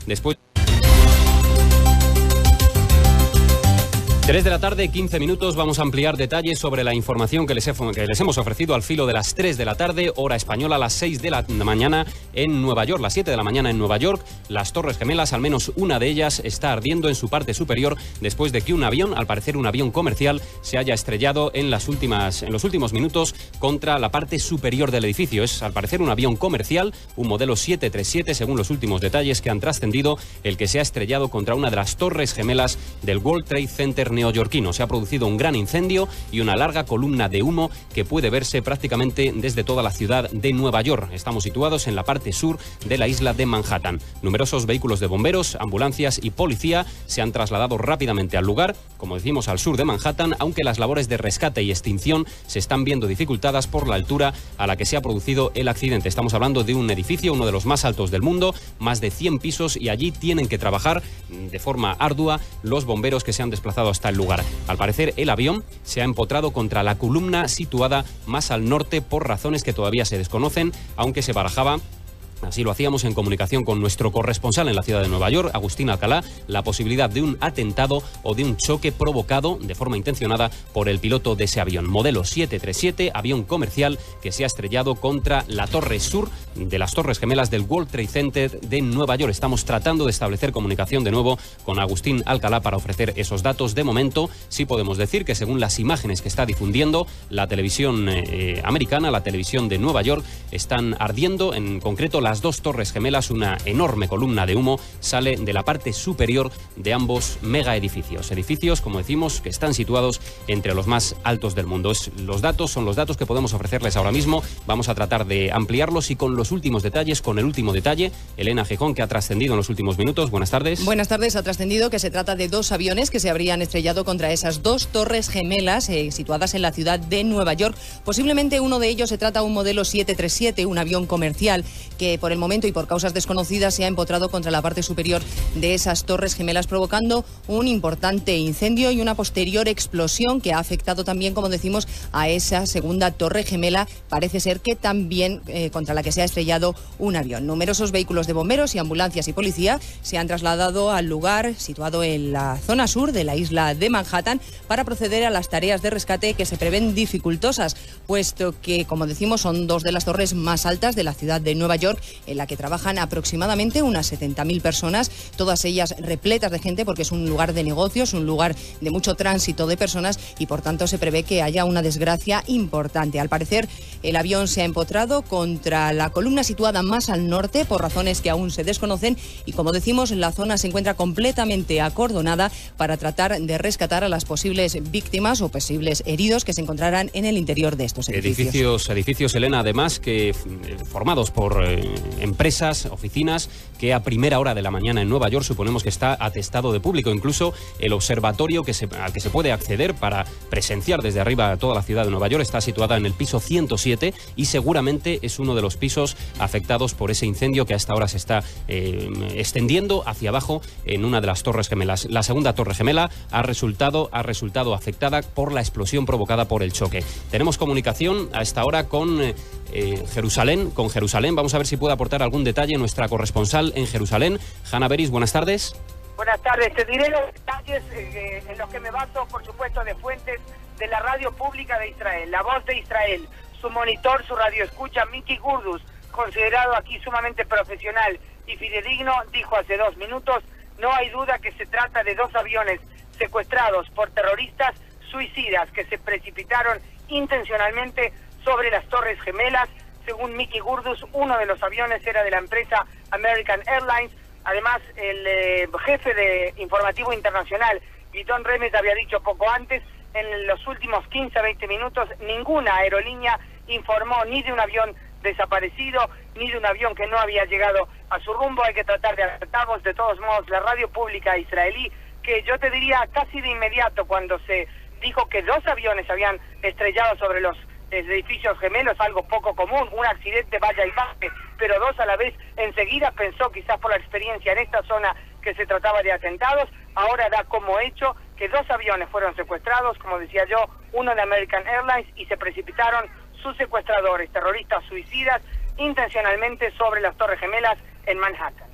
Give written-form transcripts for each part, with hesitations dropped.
Después 3 de la tarde, 15 minutos, vamos a ampliar detalles sobre la información que les hemos ofrecido al filo de las 3 de la tarde, hora española, a las 6 de la mañana en Nueva York, las 7 de la mañana en Nueva York. Las Torres Gemelas, al menos una de ellas, está ardiendo en su parte superior después de que un avión, al parecer un avión comercial, se haya estrellado en los últimos minutos contra la parte superior del edificio. Es, al parecer, un avión comercial, un modelo 737, según los últimos detalles que han trascendido, el que se ha estrellado contra una de las Torres Gemelas del World Trade Center neoyorquino. Se ha producido un gran incendio y una larga columna de humo que puede verse prácticamente desde toda la ciudad de Nueva York. Estamos situados en la parte sur de la isla de Manhattan. Numerosos vehículos de bomberos, ambulancias y policía se han trasladado rápidamente al lugar, como decimos, al sur de Manhattan, aunque las labores de rescate y extinción se están viendo dificultadas por la altura a la que se ha producido el accidente. Estamos hablando de un edificio, uno de los más altos del mundo, más de 100 pisos, y allí tienen que trabajar de forma ardua los bomberos que se han desplazado hasta el lugar. Al parecer, el avión se ha empotrado contra la columna situada más al norte por razones que todavía se desconocen, aunque se barajaba, así lo hacíamos en comunicación con nuestro corresponsal en la ciudad de Nueva York, Agustín Alcalá, la posibilidad de un atentado o de un choque provocado de forma intencionada por el piloto de ese avión. Modelo 737, avión comercial que se ha estrellado contra la torre sur de las Torres Gemelas del World Trade Center de Nueva York. Estamos tratando de establecer comunicación de nuevo con Agustín Alcalá para ofrecer esos datos. De momento, sí podemos decir que según las imágenes que está difundiendo la televisión americana, la televisión de Nueva York, están ardiendo, en concreto las dos Torres Gemelas. Una enorme columna de humo sale de la parte superior de ambos mega edificios. Edificios, como decimos, que están situados entre los más altos del mundo. Son los datos que podemos ofrecerles ahora mismo. Vamos a tratar de ampliarlos y con los últimos detalles, con el último detalle, Elena Gijón, que ha trascendido en los últimos minutos. Buenas tardes. Buenas tardes. Ha trascendido que se trata de dos aviones que se habrían estrellado contra esas dos Torres Gemelas situadas en la ciudad de Nueva York. Posiblemente uno de ellos se trata de un modelo 737, un avión comercial que por el momento y por causas desconocidas se ha empotrado contra la parte superior de esas Torres Gemelas, provocando un importante incendio y una posterior explosión que ha afectado también, como decimos, a esa segunda Torre Gemela, parece ser que también contra la que se ha estrellado un avión. Numerosos vehículos de bomberos y ambulancias y policía se han trasladado al lugar situado en la zona sur de la isla de Manhattan para proceder a las tareas de rescate que se prevén dificultosas, puesto que, como decimos, son dos de las torres más altas de la ciudad de Nueva York, en la que trabajan aproximadamente unas 70.000 personas, todas ellas repletas de gente porque es un lugar de negocios, un lugar de mucho tránsito de personas y por tanto se prevé que haya una desgracia importante. Al parecer, el avión se ha empotrado contra la columna situada más al norte por razones que aún se desconocen y, como decimos, la zona se encuentra completamente acordonada para tratar de rescatar a las posibles víctimas o posibles heridos que se encontraran en el interior de estos edificios. Edificios, Elena, además, que formados por empresas, oficinas, que a primera hora de la mañana en Nueva York suponemos que está atestado de público. Incluso el observatorio al que se puede acceder para presenciar desde arriba toda la ciudad de Nueva York está situada en el piso 107 y seguramente es uno de los pisos afectados por ese incendio que hasta ahora se está extendiendo hacia abajo en una de las Torres Gemelas. La segunda Torre Gemela ha resultado afectada por la explosión provocada por el choque. Tenemos comunicación a esta hora con Jerusalén. Vamos a ver si puede aportar algún detalle nuestra corresponsal en Jerusalén, Hanna Beris. Buenas tardes. Buenas tardes. Te diré los detalles en los que me baso, por supuesto, de fuentes de la radio pública de Israel, La Voz de Israel. Su monitor, su radioescucha, Miki Gurdus, considerado aquí sumamente profesional y fidedigno, dijo hace 2 minutos: no hay duda que se trata de dos aviones secuestrados por terroristas suicidas que se precipitaron intencionalmente sobre las Torres Gemelas. Según Miki Gurdus, uno de los aviones era de la empresa American Airlines. Además, el jefe de Informativo Internacional, Gidon Remes, había dicho poco antes, en los últimos 15-20 minutos, ninguna aerolínea informó ni de un avión desaparecido, ni de un avión que no había llegado a su rumbo. Hay que tratar de acertarnos. De todos modos, la radio pública israelí, que yo te diría casi de inmediato, cuando se dijo que dos aviones habían estrellado sobre los edificios gemelos, algo poco común, un accidente vaya y baje, pero dos a la vez, enseguida pensó, quizás por la experiencia en esta zona, que se trataba de atentados. Ahora da como hecho que dos aviones fueron secuestrados, como decía yo, uno de American Airlines, y se precipitaron sus secuestradores, terroristas suicidas, intencionalmente sobre las Torres Gemelas en Manhattan.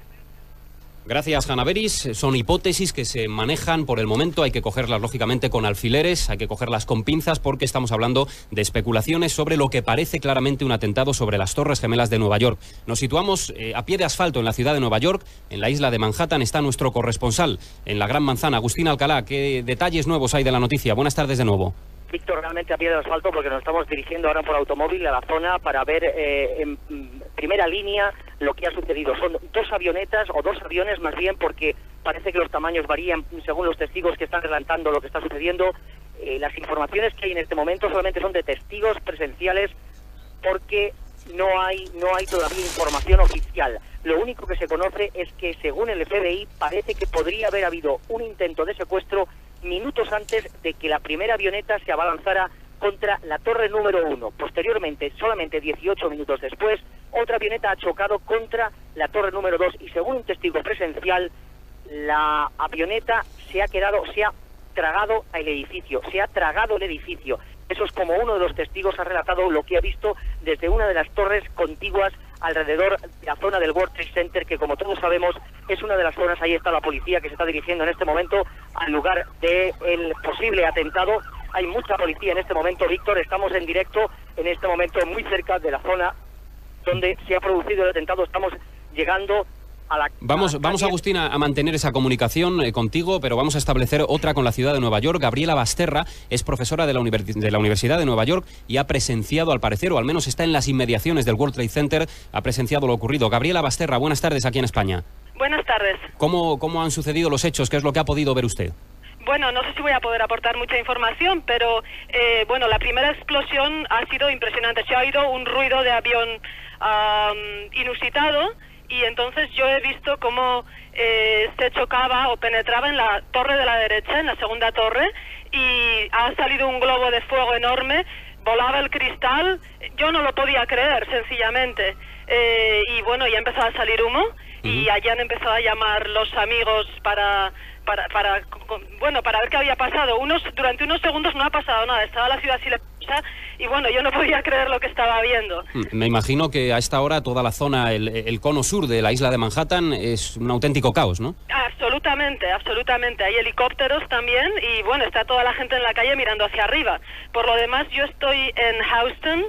Gracias, Hanna Beris. Son hipótesis que se manejan por el momento. Hay que cogerlas, lógicamente, con alfileres, hay que cogerlas con pinzas, porque estamos hablando de especulaciones sobre lo que parece claramente un atentado sobre las Torres Gemelas de Nueva York. Nos situamos a pie de asfalto en la ciudad de Nueva York, en la isla de Manhattan. Está nuestro corresponsal en la Gran Manzana, Agustín Alcalá. ¿Qué detalles nuevos hay de la noticia? Buenas tardes de nuevo. Víctor, realmente a pie de asfalto, porque nos estamos dirigiendo ahora por automóvil a la zona para ver en primera línea lo que ha sucedido. Son dos avionetas, o dos aviones más bien, porque parece que los tamaños varían según los testigos que están relatando lo que está sucediendo. Las informaciones que hay en este momento solamente son de testigos presenciales, porque no hay todavía información oficial. Lo único que se conoce es que, según el FBI, parece que podría haber habido un intento de secuestro minutos antes de que la primera avioneta se abalanzara contra la torre número 1. Posteriormente, solamente 18 minutos después, otra avioneta ha chocado contra la torre número 2 y, según un testigo presencial, la avioneta se ha tragado el edificio, Eso es como uno de los testigos ha relatado lo que ha visto desde una de las torres contiguas alrededor de la zona del World Trade Center, que, como todos sabemos, es una de las zonas. Ahí está la policía, que se está dirigiendo en este momento al lugar del posible atentado. Hay mucha policía en este momento, Víctor. Estamos en directo en este momento muy cerca de la zona donde se ha producido el atentado. Estamos llegando a la... Vamos, Agustín, a mantener esa comunicación contigo, pero vamos a establecer otra con la ciudad de Nueva York. Gabriela Basterra es profesora de la Universidad de Nueva York y ha presenciado, al parecer, o al menos está en las inmediaciones del World Trade Center, ha presenciado lo ocurrido. Gabriela Basterra, buenas tardes aquí en España. Buenas tardes. ¿Cómo han sucedido los hechos? ¿Qué es lo que ha podido ver usted? Bueno, no sé si voy a poder aportar mucha información, pero la primera explosión ha sido impresionante. Se ha oído un ruido de avión inusitado, y entonces yo he visto cómo se chocaba o penetraba en la torre de la derecha, en la segunda torre, y ha salido un globo de fuego enorme, volaba el cristal. Yo no lo podía creer, sencillamente. Y bueno, ya empezó a salir humo, y allá han empezado a llamar los amigos para ver qué había pasado. Durante unos segundos no ha pasado nada, estaba la ciudad silenciosa, y bueno, yo no podía creer lo que estaba viendo. Me imagino que a esta hora toda la zona, el cono sur de la isla de Manhattan, es un auténtico caos, ¿no? Absolutamente. Hay helicópteros también, y bueno, está toda la gente en la calle mirando hacia arriba. Por lo demás, yo estoy en Houston,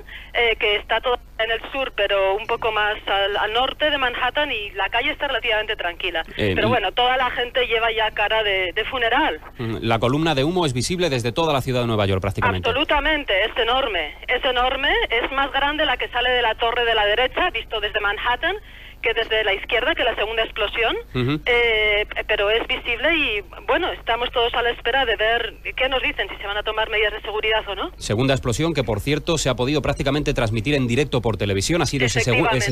que está todo en el sur, pero un poco más al norte de Manhattan, y la calle está relativamente tranquila. Pero bueno, toda la gente lleva ya cara de funeral. La columna de humo es visible desde toda la ciudad de Nueva York, prácticamente. Absolutamente, es enorme, es más grande la que sale de la torre de la derecha, visto desde Manhattan, que desde la izquierda, que la segunda explosión, pero es visible, y bueno, estamos todos a la espera de ver qué nos dicen, si se van a tomar medidas de seguridad o no. Segunda explosión que, por cierto, se ha podido prácticamente transmitir en directo por televisión. Ha sido ese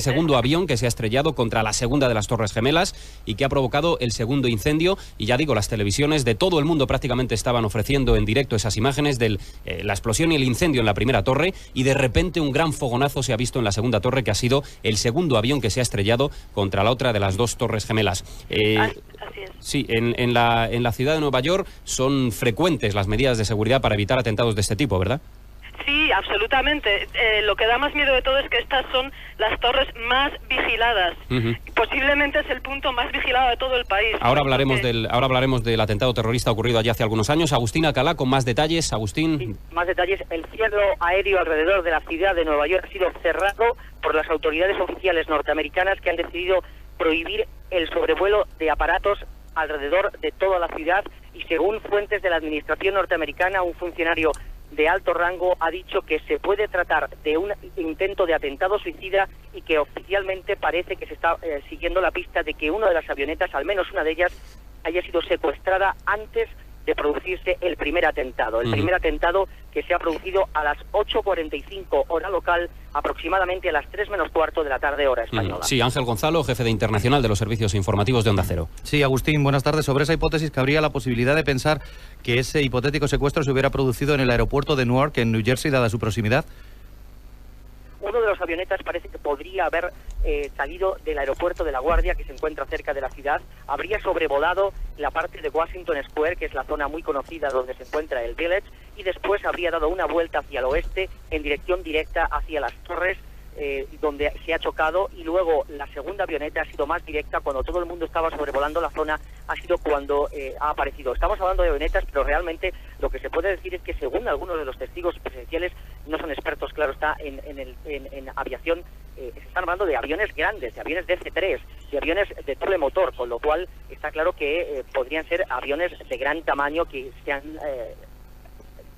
segundo avión que se ha estrellado contra la segunda de las Torres Gemelas y que ha provocado el segundo incendio. Y ya digo, las televisiones de todo el mundo prácticamente estaban ofreciendo en directo esas imágenes de la explosión y el incendio en la primera torre, y de repente un gran fogonazo se ha visto en la segunda torre, que ha sido el segundo avión que se ha estrellado contra la otra de las dos Torres Gemelas. Así es. Sí, en la ciudad de Nueva York son frecuentes las medidas de seguridad para evitar atentados de este tipo, ¿verdad? Sí, absolutamente. Lo que da más miedo de todo es que estas son las torres más vigiladas. Posiblemente es el punto más vigilado de todo el país. Ahora hablaremos del atentado terrorista ocurrido allí hace algunos años. Agustín Alcalá, con más detalles. Agustín. Sí, más detalles. El cielo aéreo alrededor de la ciudad de Nueva York ha sido cerrado por las autoridades oficiales norteamericanas, que han decidido prohibir el sobrevuelo de aparatos alrededor de toda la ciudad, y según fuentes de la administración norteamericana, un funcionario de alto rango ha dicho que se puede tratar de un intento de atentado suicida, y que oficialmente parece que se está siguiendo la pista de que una de las avionetas, al menos una de ellas, haya sido secuestrada antes de producirse el primer atentado. El primer atentado, que se ha producido a las 8:45 hora local, aproximadamente a las 3 menos cuarto de la tarde hora española. Sí, Ángel Gonzalo, jefe de internacional de los servicios informativos de Onda Cero. Sí, Agustín, buenas tardes. Sobre esa hipótesis, que habría la posibilidad de pensar que ese hipotético secuestro se hubiera producido en el aeropuerto de Newark, en New Jersey, dada su proximidad. Uno de los avionetas parece que podría haber salido del aeropuerto de La Guardia, que se encuentra cerca de la ciudad. Habría sobrevolado la parte de Washington Square, que es la zona muy conocida donde se encuentra el Village, y después habría dado una vuelta hacia el oeste en dirección directa hacia las torres donde se ha chocado, y luego la segunda avioneta ha sido más directa, cuando todo el mundo estaba sobrevolando la zona, ha sido cuando ha aparecido. Estamos hablando de avionetas, pero realmente lo que se puede decir es que, según algunos de los testigos presenciales, no son expertos, claro está, en aviación, se están hablando de aviones grandes, de aviones DC-3, de aviones de doble motor, con lo cual está claro que podrían ser aviones de gran tamaño que se han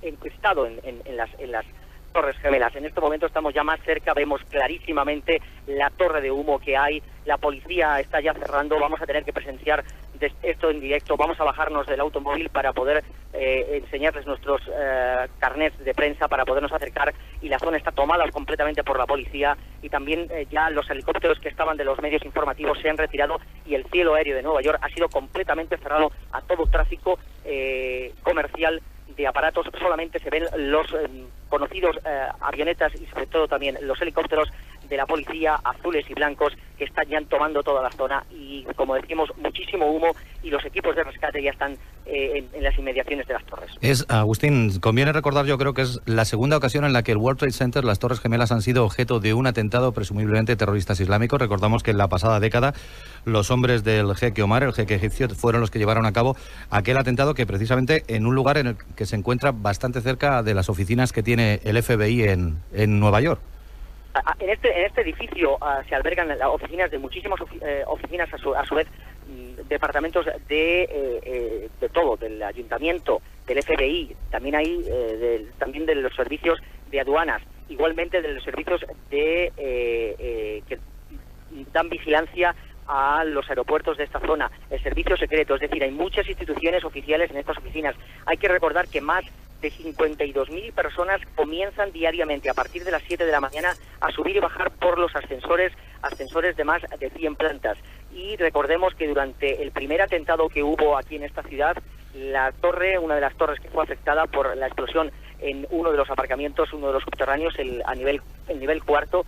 enquistado en las Torres Gemelas. En este momento estamos ya más cerca, vemos clarísimamente la torre de humo que hay, la policía está ya cerrando, vamos a tener que presenciar esto en directo, vamos a bajarnos del automóvil para poder enseñarles nuestros carnets de prensa para podernos acercar, y la zona está tomada completamente por la policía, y también ya los helicópteros que estaban de los medios informativos se han retirado, y el cielo aéreo de Nueva York ha sido completamente cerrado a todo tráfico comercial de aparatos. Solamente se ven los conocidos avionetas y sobre todo también los helicópteros de la policía, azules y blancos, que están ya tomando toda la zona, y como decimos, muchísimo humo, y los equipos de rescate ya están en las inmediaciones de las torres. Agustín, conviene recordar, yo creo que es la segunda ocasión en la que el World Trade Center, las Torres Gemelas, han sido objeto de un atentado presumiblemente terroristas islámicos. Recordamos que en la pasada década los hombres del jeque Omar, el jeque egipcio, fueron los que llevaron a cabo aquel atentado, que precisamente en un lugar en el que se encuentra bastante cerca de las oficinas que tiene el FBI en Nueva York. En este edificio se albergan oficinas de muchísimas oficinas, a su vez departamentos de todo, del ayuntamiento, del FBI, también hay también de los servicios de aduanas, igualmente de los servicios que dan vigilancia a los aeropuertos de esta zona, el servicio secreto, es decir, hay muchas instituciones oficiales en estas oficinas. Hay que recordar que más de 52.000 personas comienzan diariamente a partir de las 7 de la mañana a subir y bajar por los ascensores de más de 100 plantas. Y recordemos que durante el primer atentado que hubo aquí en esta ciudad, una de las torres que fue afectada por la explosión en uno de los aparcamientos, uno de los subterráneos, el nivel cuarto,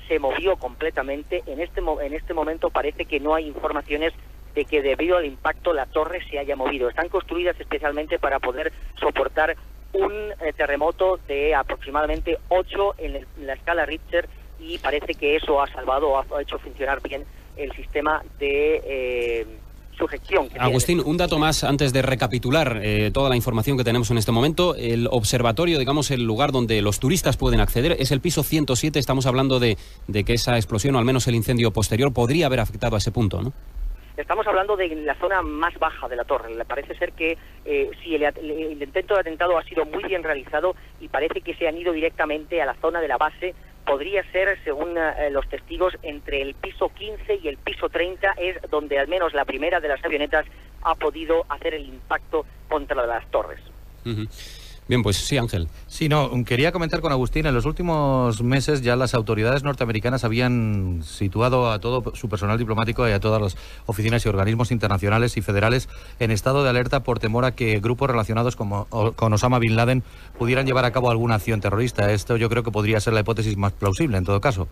se movió completamente. En este momento parece que no hay informaciones de que debido al impacto la torre se haya movido. Están construidas especialmente para poder soportar un terremoto de aproximadamente 8 en la escala Richter, y parece que eso ha salvado, ha hecho funcionar bien el sistema de sujeción. Agustín, un dato más antes de recapitular toda la información que tenemos en este momento. El observatorio, digamos, el lugar donde los turistas pueden acceder, es el piso 107. Estamos hablando de que esa explosión, o al menos el incendio posterior, podría haber afectado a ese punto, ¿no? Estamos hablando de la zona más baja de la torre. Parece ser que si el intento de atentado ha sido muy bien realizado, y parece que se han ido directamente a la zona de la base. Podría ser, según los testigos, entre el piso 15 y el piso 30 es donde al menos la primera de las avionetas ha podido hacer el impacto contra las torres. Uh-huh. Bien, pues sí, Ángel. Sí, quería comentar con Agustín, en los últimos meses ya las autoridades norteamericanas habían situado a todo su personal diplomático y a todas las oficinas y organismos internacionales y federales en estado de alerta por temor a que grupos relacionados con Osama Bin Laden pudieran llevar a cabo alguna acción terrorista. Esto yo creo que podría ser la hipótesis más plausible en todo caso.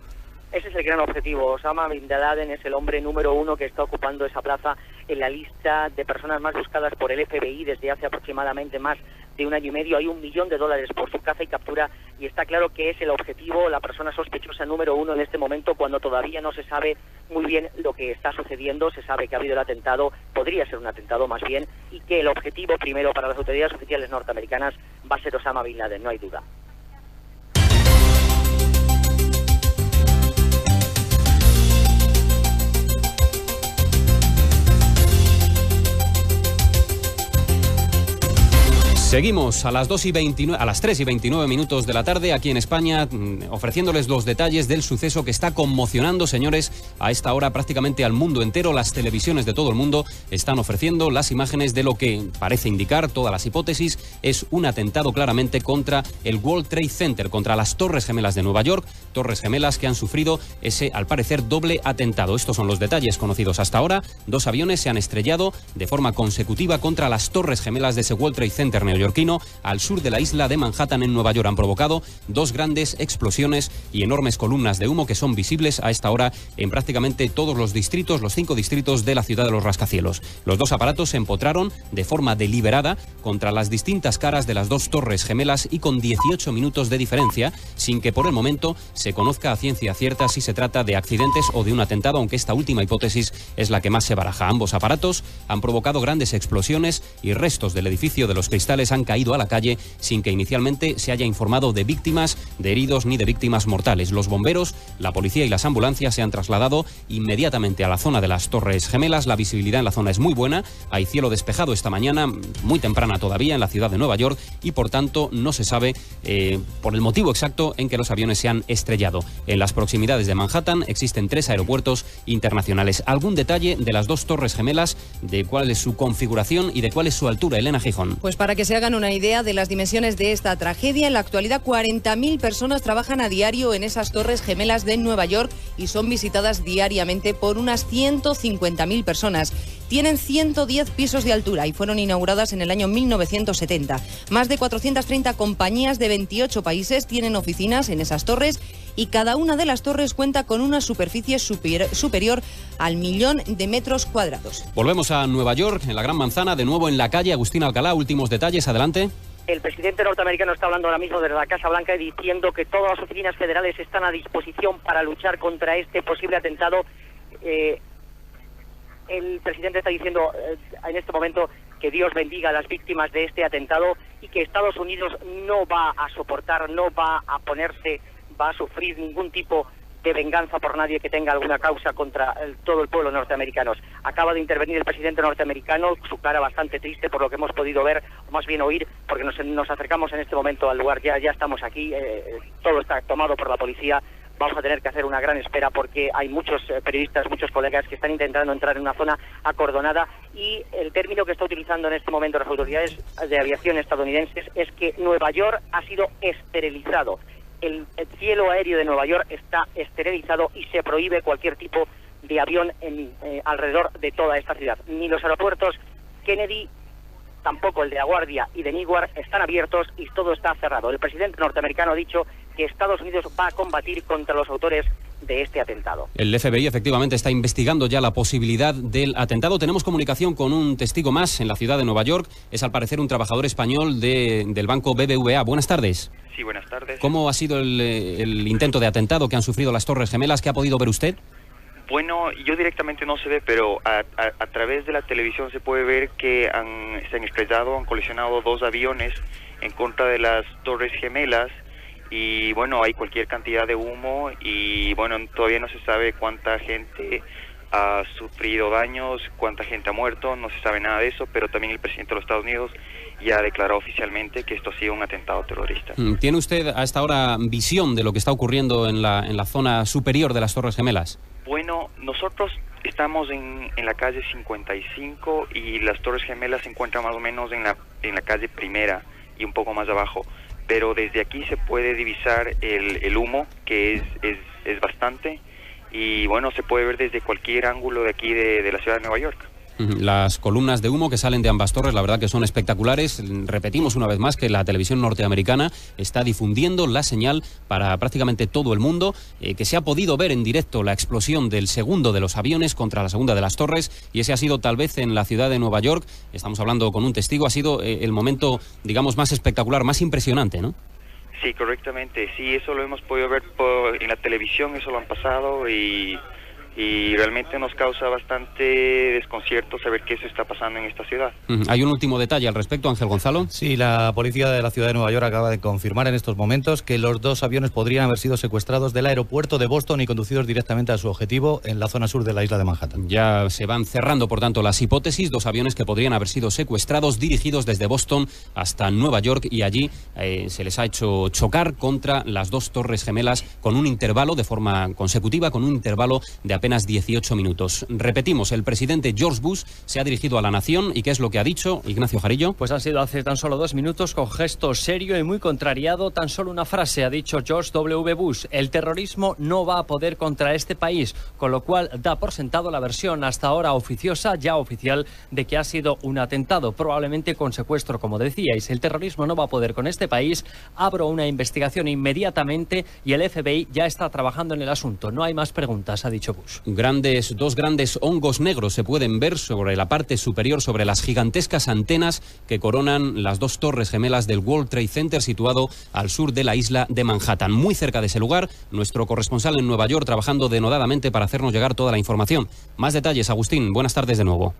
Ese es el gran objetivo. Osama Bin Laden es el hombre número 1 que está ocupando esa plaza en la lista de personas más buscadas por el FBI desde hace aproximadamente más de un año y medio. Hay $1 millón por su caza y captura, y está claro que es el objetivo, la persona sospechosa número 1 en este momento, cuando todavía no se sabe muy bien lo que está sucediendo. Se sabe que ha habido el atentado, podría ser un atentado más bien, y que el objetivo primero para las autoridades oficiales norteamericanas va a ser Osama Bin Laden, no hay duda. Seguimos a las 3 y 29 minutos de la tarde aquí en España, ofreciéndoles los detalles del suceso que está conmocionando, señores, a esta hora prácticamente al mundo entero. Las televisiones de todo el mundo están ofreciendo las imágenes de lo que parece indicar, todas las hipótesis, es un atentado claramente contra el World Trade Center, contra las Torres Gemelas de Nueva York, Torres Gemelas que han sufrido ese, al parecer, doble atentado. Estos son los detalles conocidos hasta ahora. 2 aviones se han estrellado de forma consecutiva contra las Torres Gemelas de ese World Trade Center New neoyorquino, al sur de la isla de Manhattan en Nueva York. Han provocado dos grandes explosiones y enormes columnas de humo que son visibles a esta hora en prácticamente todos los distritos, los 5 distritos de la ciudad de los rascacielos. Los dos aparatos se empotraron de forma deliberada contra las distintas caras de las dos torres gemelas y con 18 minutos de diferencia, sin que por el momento se conozca a ciencia cierta si se trata de accidentes o de un atentado, aunque esta última hipótesis es la que más se baraja. Ambos aparatos han provocado grandes explosiones y restos del edificio de los Cristales han caído a la calle sin que inicialmente se haya informado de víctimas, de heridos ni de víctimas mortales. Los bomberos, la policía y las ambulancias se han trasladado inmediatamente a la zona de las Torres Gemelas. La visibilidad en la zona es muy buena, hay cielo despejado esta mañana, muy temprana todavía en la ciudad de Nueva York y por tanto no se sabe por el motivo exacto en que los aviones se han estrellado. En las proximidades de Manhattan existen 3 aeropuertos internacionales. ¿Algún detalle de las dos Torres Gemelas, de cuál es su configuración y de cuál es su altura, Elena Gijón? Pues para que se hagan una idea de las dimensiones de esta tragedia, en la actualidad 40.000 personas trabajan a diario en esas Torres Gemelas de Nueva York y son visitadas diariamente por unas 150.000 personas. Tienen 110 pisos de altura y fueron inauguradas en el año 1970. Más de 430 compañías de 28 países tienen oficinas en esas torres y cada una de las torres cuenta con una superficie superior al 1.000.000 de metros cuadrados. Volvemos a Nueva York, en la Gran Manzana, de nuevo en la calle. Agustín Alcalá, últimos detalles, adelante. El presidente norteamericano está hablando ahora mismo desde la Casa Blanca y diciendo que todas las oficinas federales están a disposición para luchar contra este posible atentado. El presidente está diciendo en este momento que Dios bendiga a las víctimas de este atentado y que Estados Unidos no va a soportar, no va a ponerse, va a sufrir ningún tipo de venganza por nadie que tenga alguna causa contra todo el pueblo norteamericano. Acaba de intervenir el presidente norteamericano, su cara bastante triste por lo que hemos podido ver, o más bien oír, porque nos acercamos en este momento al lugar, ya estamos aquí, todo está tomado por la policía. Vamos a tener que hacer una gran espera porque hay muchos periodistas, muchos colegas que están intentando entrar en una zona acordonada y el término que está utilizando en este momento las autoridades de aviación estadounidenses es que Nueva York ha sido esterilizado. El cielo aéreo de Nueva York está esterilizado y se prohíbe cualquier tipo de avión alrededor de toda esta ciudad. Ni los aeropuertos Kennedy, tampoco el de LaGuardia y de Newark están abiertos y todo está cerrado. El presidente norteamericano ha dicho que Estados Unidos va a combatir contra los autores de este atentado. El FBI efectivamente está investigando ya la posibilidad del atentado. Tenemos comunicación con un testigo más en la ciudad de Nueva York. Es al parecer un trabajador español del banco BBVA. Buenas tardes. Sí, buenas tardes. ¿Cómo ha sido el intento de atentado que han sufrido las Torres Gemelas? ¿Qué ha podido ver usted? Bueno, yo directamente no se ve, pero a través de la televisión se puede ver que se han estrellado, han colisionado 2 aviones en contra de las Torres Gemelas y bueno, hay cualquier cantidad de humo y bueno, todavía no se sabe cuánta gente ha sufrido daños, cuánta gente ha muerto, no se sabe nada de eso, pero también el presidente de los Estados Unidos ya declaró oficialmente que esto ha sido un atentado terrorista. ¿Tiene usted a esta hora visión de lo que está ocurriendo en la zona superior de las Torres Gemelas? Bueno, nosotros estamos en la calle 55 y las Torres Gemelas se encuentran más o menos en la calle Primera y un poco más abajo, pero desde aquí se puede divisar el humo, que es bastante, y bueno, se puede ver desde cualquier ángulo de aquí de la ciudad de Nueva York. Las columnas de humo que salen de ambas torres, la verdad que son espectaculares. Repetimos una vez más que la televisión norteamericana está difundiendo la señal para prácticamente todo el mundo, que se ha podido ver en directo la explosión del segundo de los aviones contra la segunda de las torres, y ese ha sido tal vez en la ciudad de Nueva York, estamos hablando con un testigo, ha sido el momento, digamos, más espectacular, más impresionante, ¿no? Sí, correctamente, sí, eso lo hemos podido ver en la televisión, eso lo han pasado y realmente nos causa bastante desconcierto saber que eso está pasando en esta ciudad. ¿Hay un último detalle al respecto, Ángel Gonzalo? Sí, la policía de la ciudad de Nueva York acaba de confirmar en estos momentos que los 2 aviones podrían haber sido secuestrados del aeropuerto de Boston y conducidos directamente a su objetivo en la zona sur de la isla de Manhattan. Ya se van cerrando, por tanto, las hipótesis. 2 aviones que podrían haber sido secuestrados, dirigidos desde Boston hasta Nueva York, y allí se les ha hecho chocar contra las 2 torres gemelas con un intervalo de forma consecutiva, con un intervalo de apenas 18 minutos. Repetimos, el presidente George Bush se ha dirigido a la nación y ¿qué es lo que ha dicho Ignacio Jarillo? Pues han sido hace tan solo 2 minutos con gesto serio y muy contrariado. Tan solo una frase ha dicho George W. Bush: el terrorismo no va a poder contra este país, con lo cual da por sentado la versión hasta ahora oficiosa, ya oficial, de que ha sido un atentado, probablemente con secuestro, como decíais. El terrorismo no va a poder con este país, abro una investigación inmediatamente y el FBI ya está trabajando en el asunto. No hay más preguntas, ha dicho Bush. Dos grandes hongos negros se pueden ver sobre la parte superior, sobre las gigantescas antenas que coronan las 2 torres gemelas del World Trade Center, situado al sur de la isla de Manhattan. Muy cerca de ese lugar, nuestro corresponsal en Nueva York trabajando denodadamente para hacernos llegar toda la información. Más detalles, Agustín, buenas tardes de nuevo.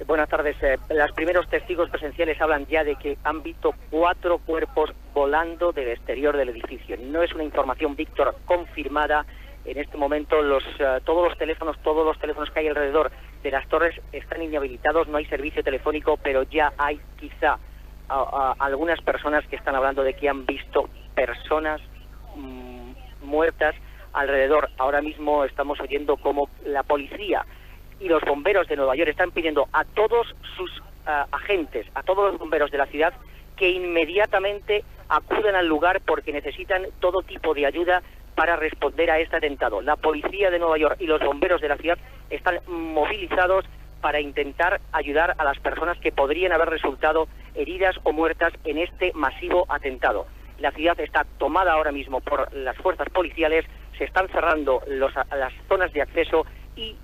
Buenas tardes. Los primeros testigos presenciales hablan ya de que han visto 4 cuerpos volando del exterior del edificio. No es una información, Víctor, confirmada. En este momento todos los teléfonos que hay alrededor de las torres están inhabilitados, no hay servicio telefónico, pero ya hay quizá algunas personas que están hablando de que han visto personas muertas alrededor. Ahora mismo estamos oyendo cómo la policía y los bomberos de Nueva York están pidiendo a todos sus agentes, a todos los bomberos de la ciudad, que inmediatamente acudan al lugar porque necesitan todo tipo de ayuda para responder a este atentado. La policía de Nueva York y los bomberos de la ciudad están movilizados para intentar ayudar a las personas que podrían haber resultado heridas o muertas en este masivo atentado. La ciudad está tomada ahora mismo por las fuerzas policiales, se están cerrando las zonas de acceso y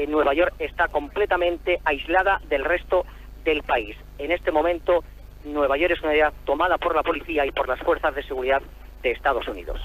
Nueva York está completamente aislada del resto del país. En este momento, Nueva York es una ciudad tomada por la policía y por las fuerzas de seguridad de Estados Unidos.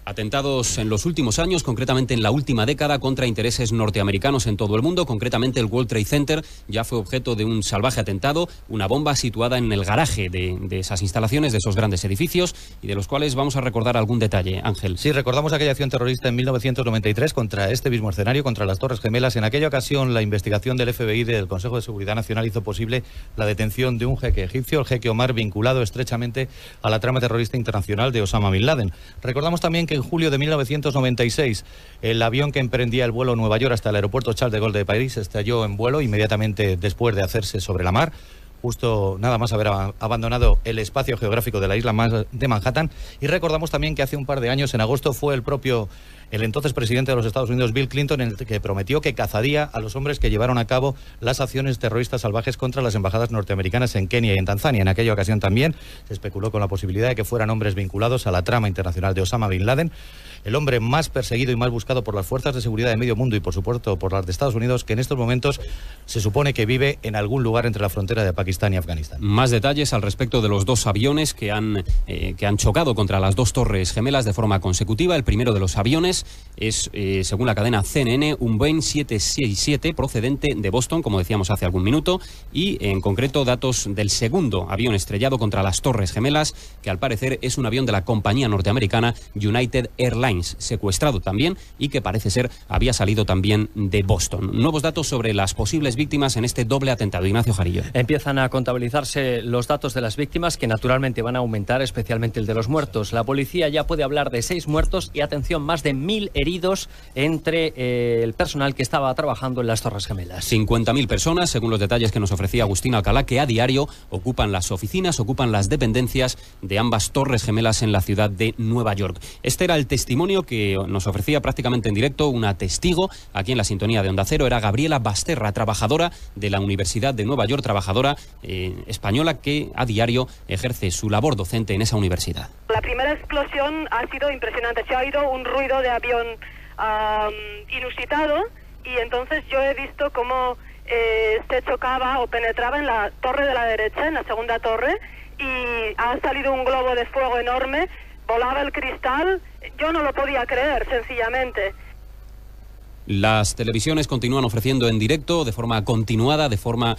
Atentados en los últimos años, concretamente en la última década, contra intereses norteamericanos en todo el mundo. Concretamente el World Trade Center ya fue objeto de un salvaje atentado, una bomba situada en el garaje de esas instalaciones, de esos grandes edificios, y de los cuales vamos a recordar algún detalle. Ángel. Sí, recordamos aquella acción terrorista en 1993 contra este mismo escenario, contra las Torres Gemelas. En aquella ocasión, la investigación del FBI, del Consejo de Seguridad Nacional, hizo posible la detención de un jeque egipcio, el jeque Omar, vinculado estrechamente a la trama terrorista internacional de Osama Bin Laden. Recordamos también que en julio de 1996 el avión que emprendía el vuelo Nueva York hasta el aeropuerto Charles de Gaulle de París estalló en vuelo inmediatamente después de hacerse sobre la mar, justo nada más haber abandonado el espacio geográfico de la isla de Manhattan. Y recordamos también que hace un par de años, en agosto, fue el entonces presidente de los Estados Unidos, Bill Clinton, el que prometió que cazaría a los hombres que llevaron a cabo las acciones terroristas salvajes contra las embajadas norteamericanas en Kenia y en Tanzania. En aquella ocasión también se especuló con la posibilidad de que fueran hombres vinculados a la trama internacional de Osama Bin Laden, el hombre más perseguido y más buscado por las fuerzas de seguridad de medio mundo y, por supuesto, por las de Estados Unidos, que en estos momentos se supone que vive en algún lugar entre la frontera de Pakistán y Afganistán. Más detalles al respecto de los 2 aviones que han chocado contra las 2 torres gemelas de forma consecutiva. El primero de los aviones es, según la cadena CNN, un Boeing 767 procedente de Boston, como decíamos hace algún minuto, y en concreto datos del segundo avión estrellado contra las torres gemelas, que al parecer es un avión de la compañía norteamericana United Airlines, secuestrado también y que parece ser había salido también de Boston. Nuevos datos sobre las posibles víctimas en este doble atentado. Ignacio Jarillo. Empiezan a contabilizarse los datos de las víctimas, que naturalmente van a aumentar, especialmente el de los muertos. La policía ya puede hablar de 6 muertos y, atención, más de 1.000 heridos entre el personal que estaba trabajando en las Torres Gemelas. 50.000 personas, según los detalles que nos ofrecía Agustín Alcalá, que a diario ocupan las oficinas, ocupan las dependencias de ambas Torres Gemelas en la ciudad de Nueva York. Este era el testimonio que nos ofrecía prácticamente en directo una testigo aquí en la sintonía de Onda Cero. Era Gabriela Basterra, trabajadora de la Universidad de Nueva York, trabajadora española que a diario ejerce su labor docente en esa universidad. La primera explosión ha sido impresionante. Se ha oído un ruido de avión inusitado y entonces yo he visto cómo se chocaba o penetraba en la torre de la derecha, en la segunda torre, y ha salido un globo de fuego enorme, volaba el cristal. Yo no lo podía creer, sencillamente. Las televisiones continúan ofreciendo en directo, de forma continuada, de forma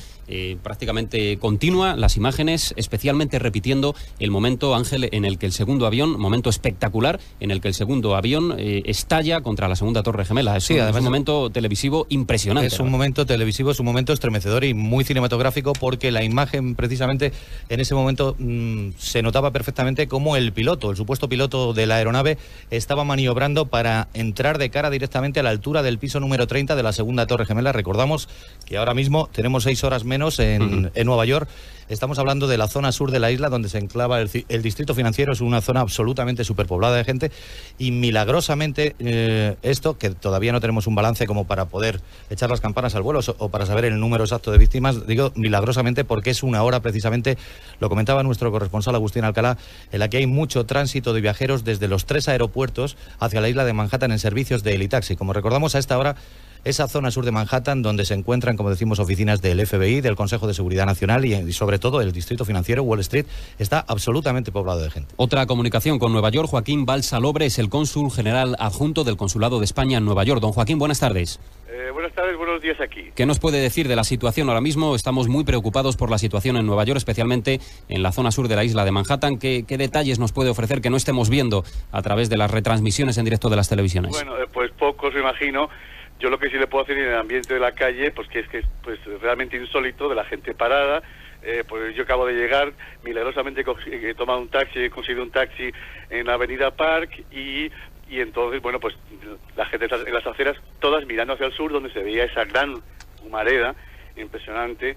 prácticamente continua, las imágenes, especialmente repitiendo el momento, Ángel, en el que el segundo avión, momento espectacular, en el que el segundo avión estalla contra la segunda torre gemela. Es un momento televisivo impresionante. Es un momento televisivo, es un momento estremecedor y muy cinematográfico, porque la imagen, precisamente, en ese momento se notaba perfectamente cómo el piloto, el supuesto piloto de la aeronave, estaba maniobrando para entrar de cara directamente a la altura del del piso número 30 de la segunda Torre Gemela. Recordamos que ahora mismo tenemos 6 horas menos en Nueva York. Estamos hablando de la zona sur de la isla, donde se enclava el distrito financiero. Es una zona absolutamente superpoblada de gente, y milagrosamente esto, que todavía no tenemos un balance como para poder echar las campanas al vuelo o para saber el número exacto de víctimas, digo milagrosamente porque es una hora precisamente, lo comentaba nuestro corresponsal Agustín Alcalá, en la que hay mucho tránsito de viajeros desde los 3 aeropuertos hacia la isla de Manhattan en servicios de Helitaxi. Como recordamos, a esta hora esa zona sur de Manhattan, donde se encuentran, como decimos, oficinas del FBI, del Consejo de Seguridad Nacional y sobre todo el distrito financiero, Wall Street, está absolutamente poblado de gente. Otra comunicación con Nueva York. Joaquín Balsalobre es el cónsul general adjunto del Consulado de España en Nueva York. Don Joaquín, buenas tardes. Buenas tardes, buenos días aquí. ¿Qué nos puede decir de la situación ahora mismo? Estamos muy preocupados por la situación en Nueva York, especialmente en la zona sur de la isla de Manhattan. ¿Qué detalles nos puede ofrecer que no estemos viendo a través de las retransmisiones en directo de las televisiones? Bueno, pues pocos, me imagino. Yo lo que sí le puedo hacer en el ambiente de la calle, pues que es realmente insólito, de la gente parada. Pues yo acabo de llegar, milagrosamente he tomado un taxi, he conseguido un taxi en la Avenida Park y entonces, bueno, pues la gente en las aceras, todas mirando hacia el sur, donde se veía esa gran humareda impresionante,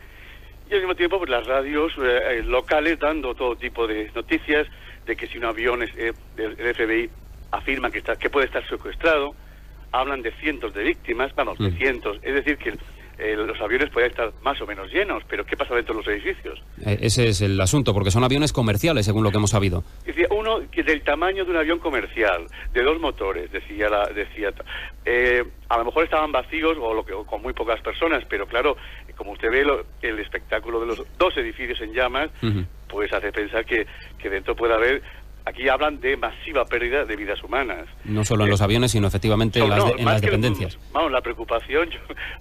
y al mismo tiempo pues las radios locales dando todo tipo de noticias de que si un avión del FBI afirma que puede estar secuestrado. Hablan de cientos de víctimas, de cientos. Es decir, que los aviones pueden estar más o menos llenos, pero ¿qué pasa dentro de los edificios? Ese es el asunto, porque son aviones comerciales, según lo que hemos sabido. Decía uno que del tamaño de un avión comercial, de 2 motores, decía a lo mejor estaban vacíos o con muy pocas personas, pero claro, como usted ve el espectáculo de los 2 edificios en llamas, pues hace pensar que dentro puede haber. Aquí hablan de masiva pérdida de vidas humanas. No solo en los aviones, sino efectivamente en las dependencias. La preocupación,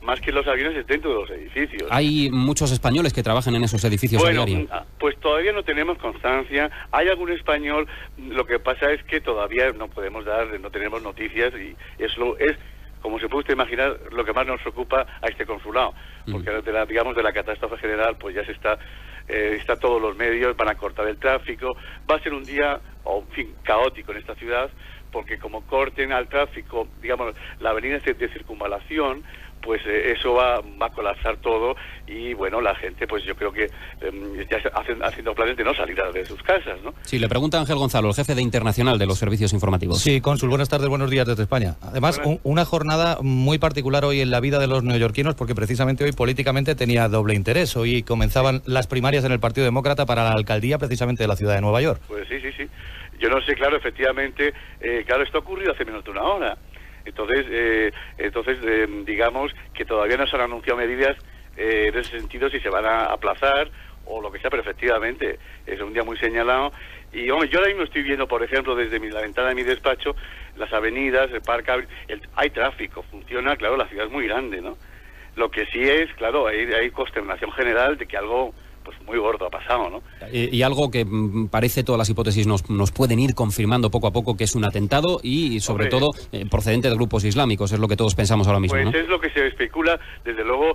más que en los aviones, es dentro de los edificios. ¿Hay muchos españoles que trabajan en esos edificios a diario? Pues todavía no tenemos constancia. Hay algún español, lo que pasa es que todavía no tenemos noticias, y eso es, como se puede usted imaginar, lo que más nos preocupa a este consulado. Porque de la catástrofe general, pues ya se está todos los medios, van a cortar el tráfico. Va a ser un día, caótico en esta ciudad, porque como corten al tráfico, digamos, la avenida de circunvalación, pues eso va a colapsar todo, y bueno, la gente, pues yo creo que ya haciendo planes de no salir de sus casas, ¿no? Sí, le pregunta Ángel Gonzalo, el jefe de Internacional de los Servicios Informativos. Sí, cónsul, buenas tardes, buenos días desde España. Además, una jornada muy particular hoy en la vida de los neoyorquinos, porque precisamente hoy políticamente tenía doble interés. Hoy comenzaban las primarias en el Partido Demócrata para la alcaldía precisamente de la ciudad de Nueva York. Pues sí. Yo no sé, claro, efectivamente, esto ha ocurrido hace menos de una hora. Entonces, digamos que todavía no se han anunciado medidas en ese sentido, si se van a aplazar o lo que sea, pero efectivamente es un día muy señalado. Y hombre, yo ahora mismo estoy viendo, por ejemplo, desde la ventana de mi despacho, las avenidas, el parque, hay tráfico, funciona, claro, la ciudad es muy grande, ¿no? Lo que sí es, claro, hay consternación general de que algo pues muy gordo ha pasado, ¿no? Y algo que parece, todas las hipótesis nos pueden ir confirmando poco a poco, que es un atentado y sobre todo procedente de grupos islámicos, es lo que todos pensamos ahora mismo, ¿no? Pues es lo que se especula. Desde luego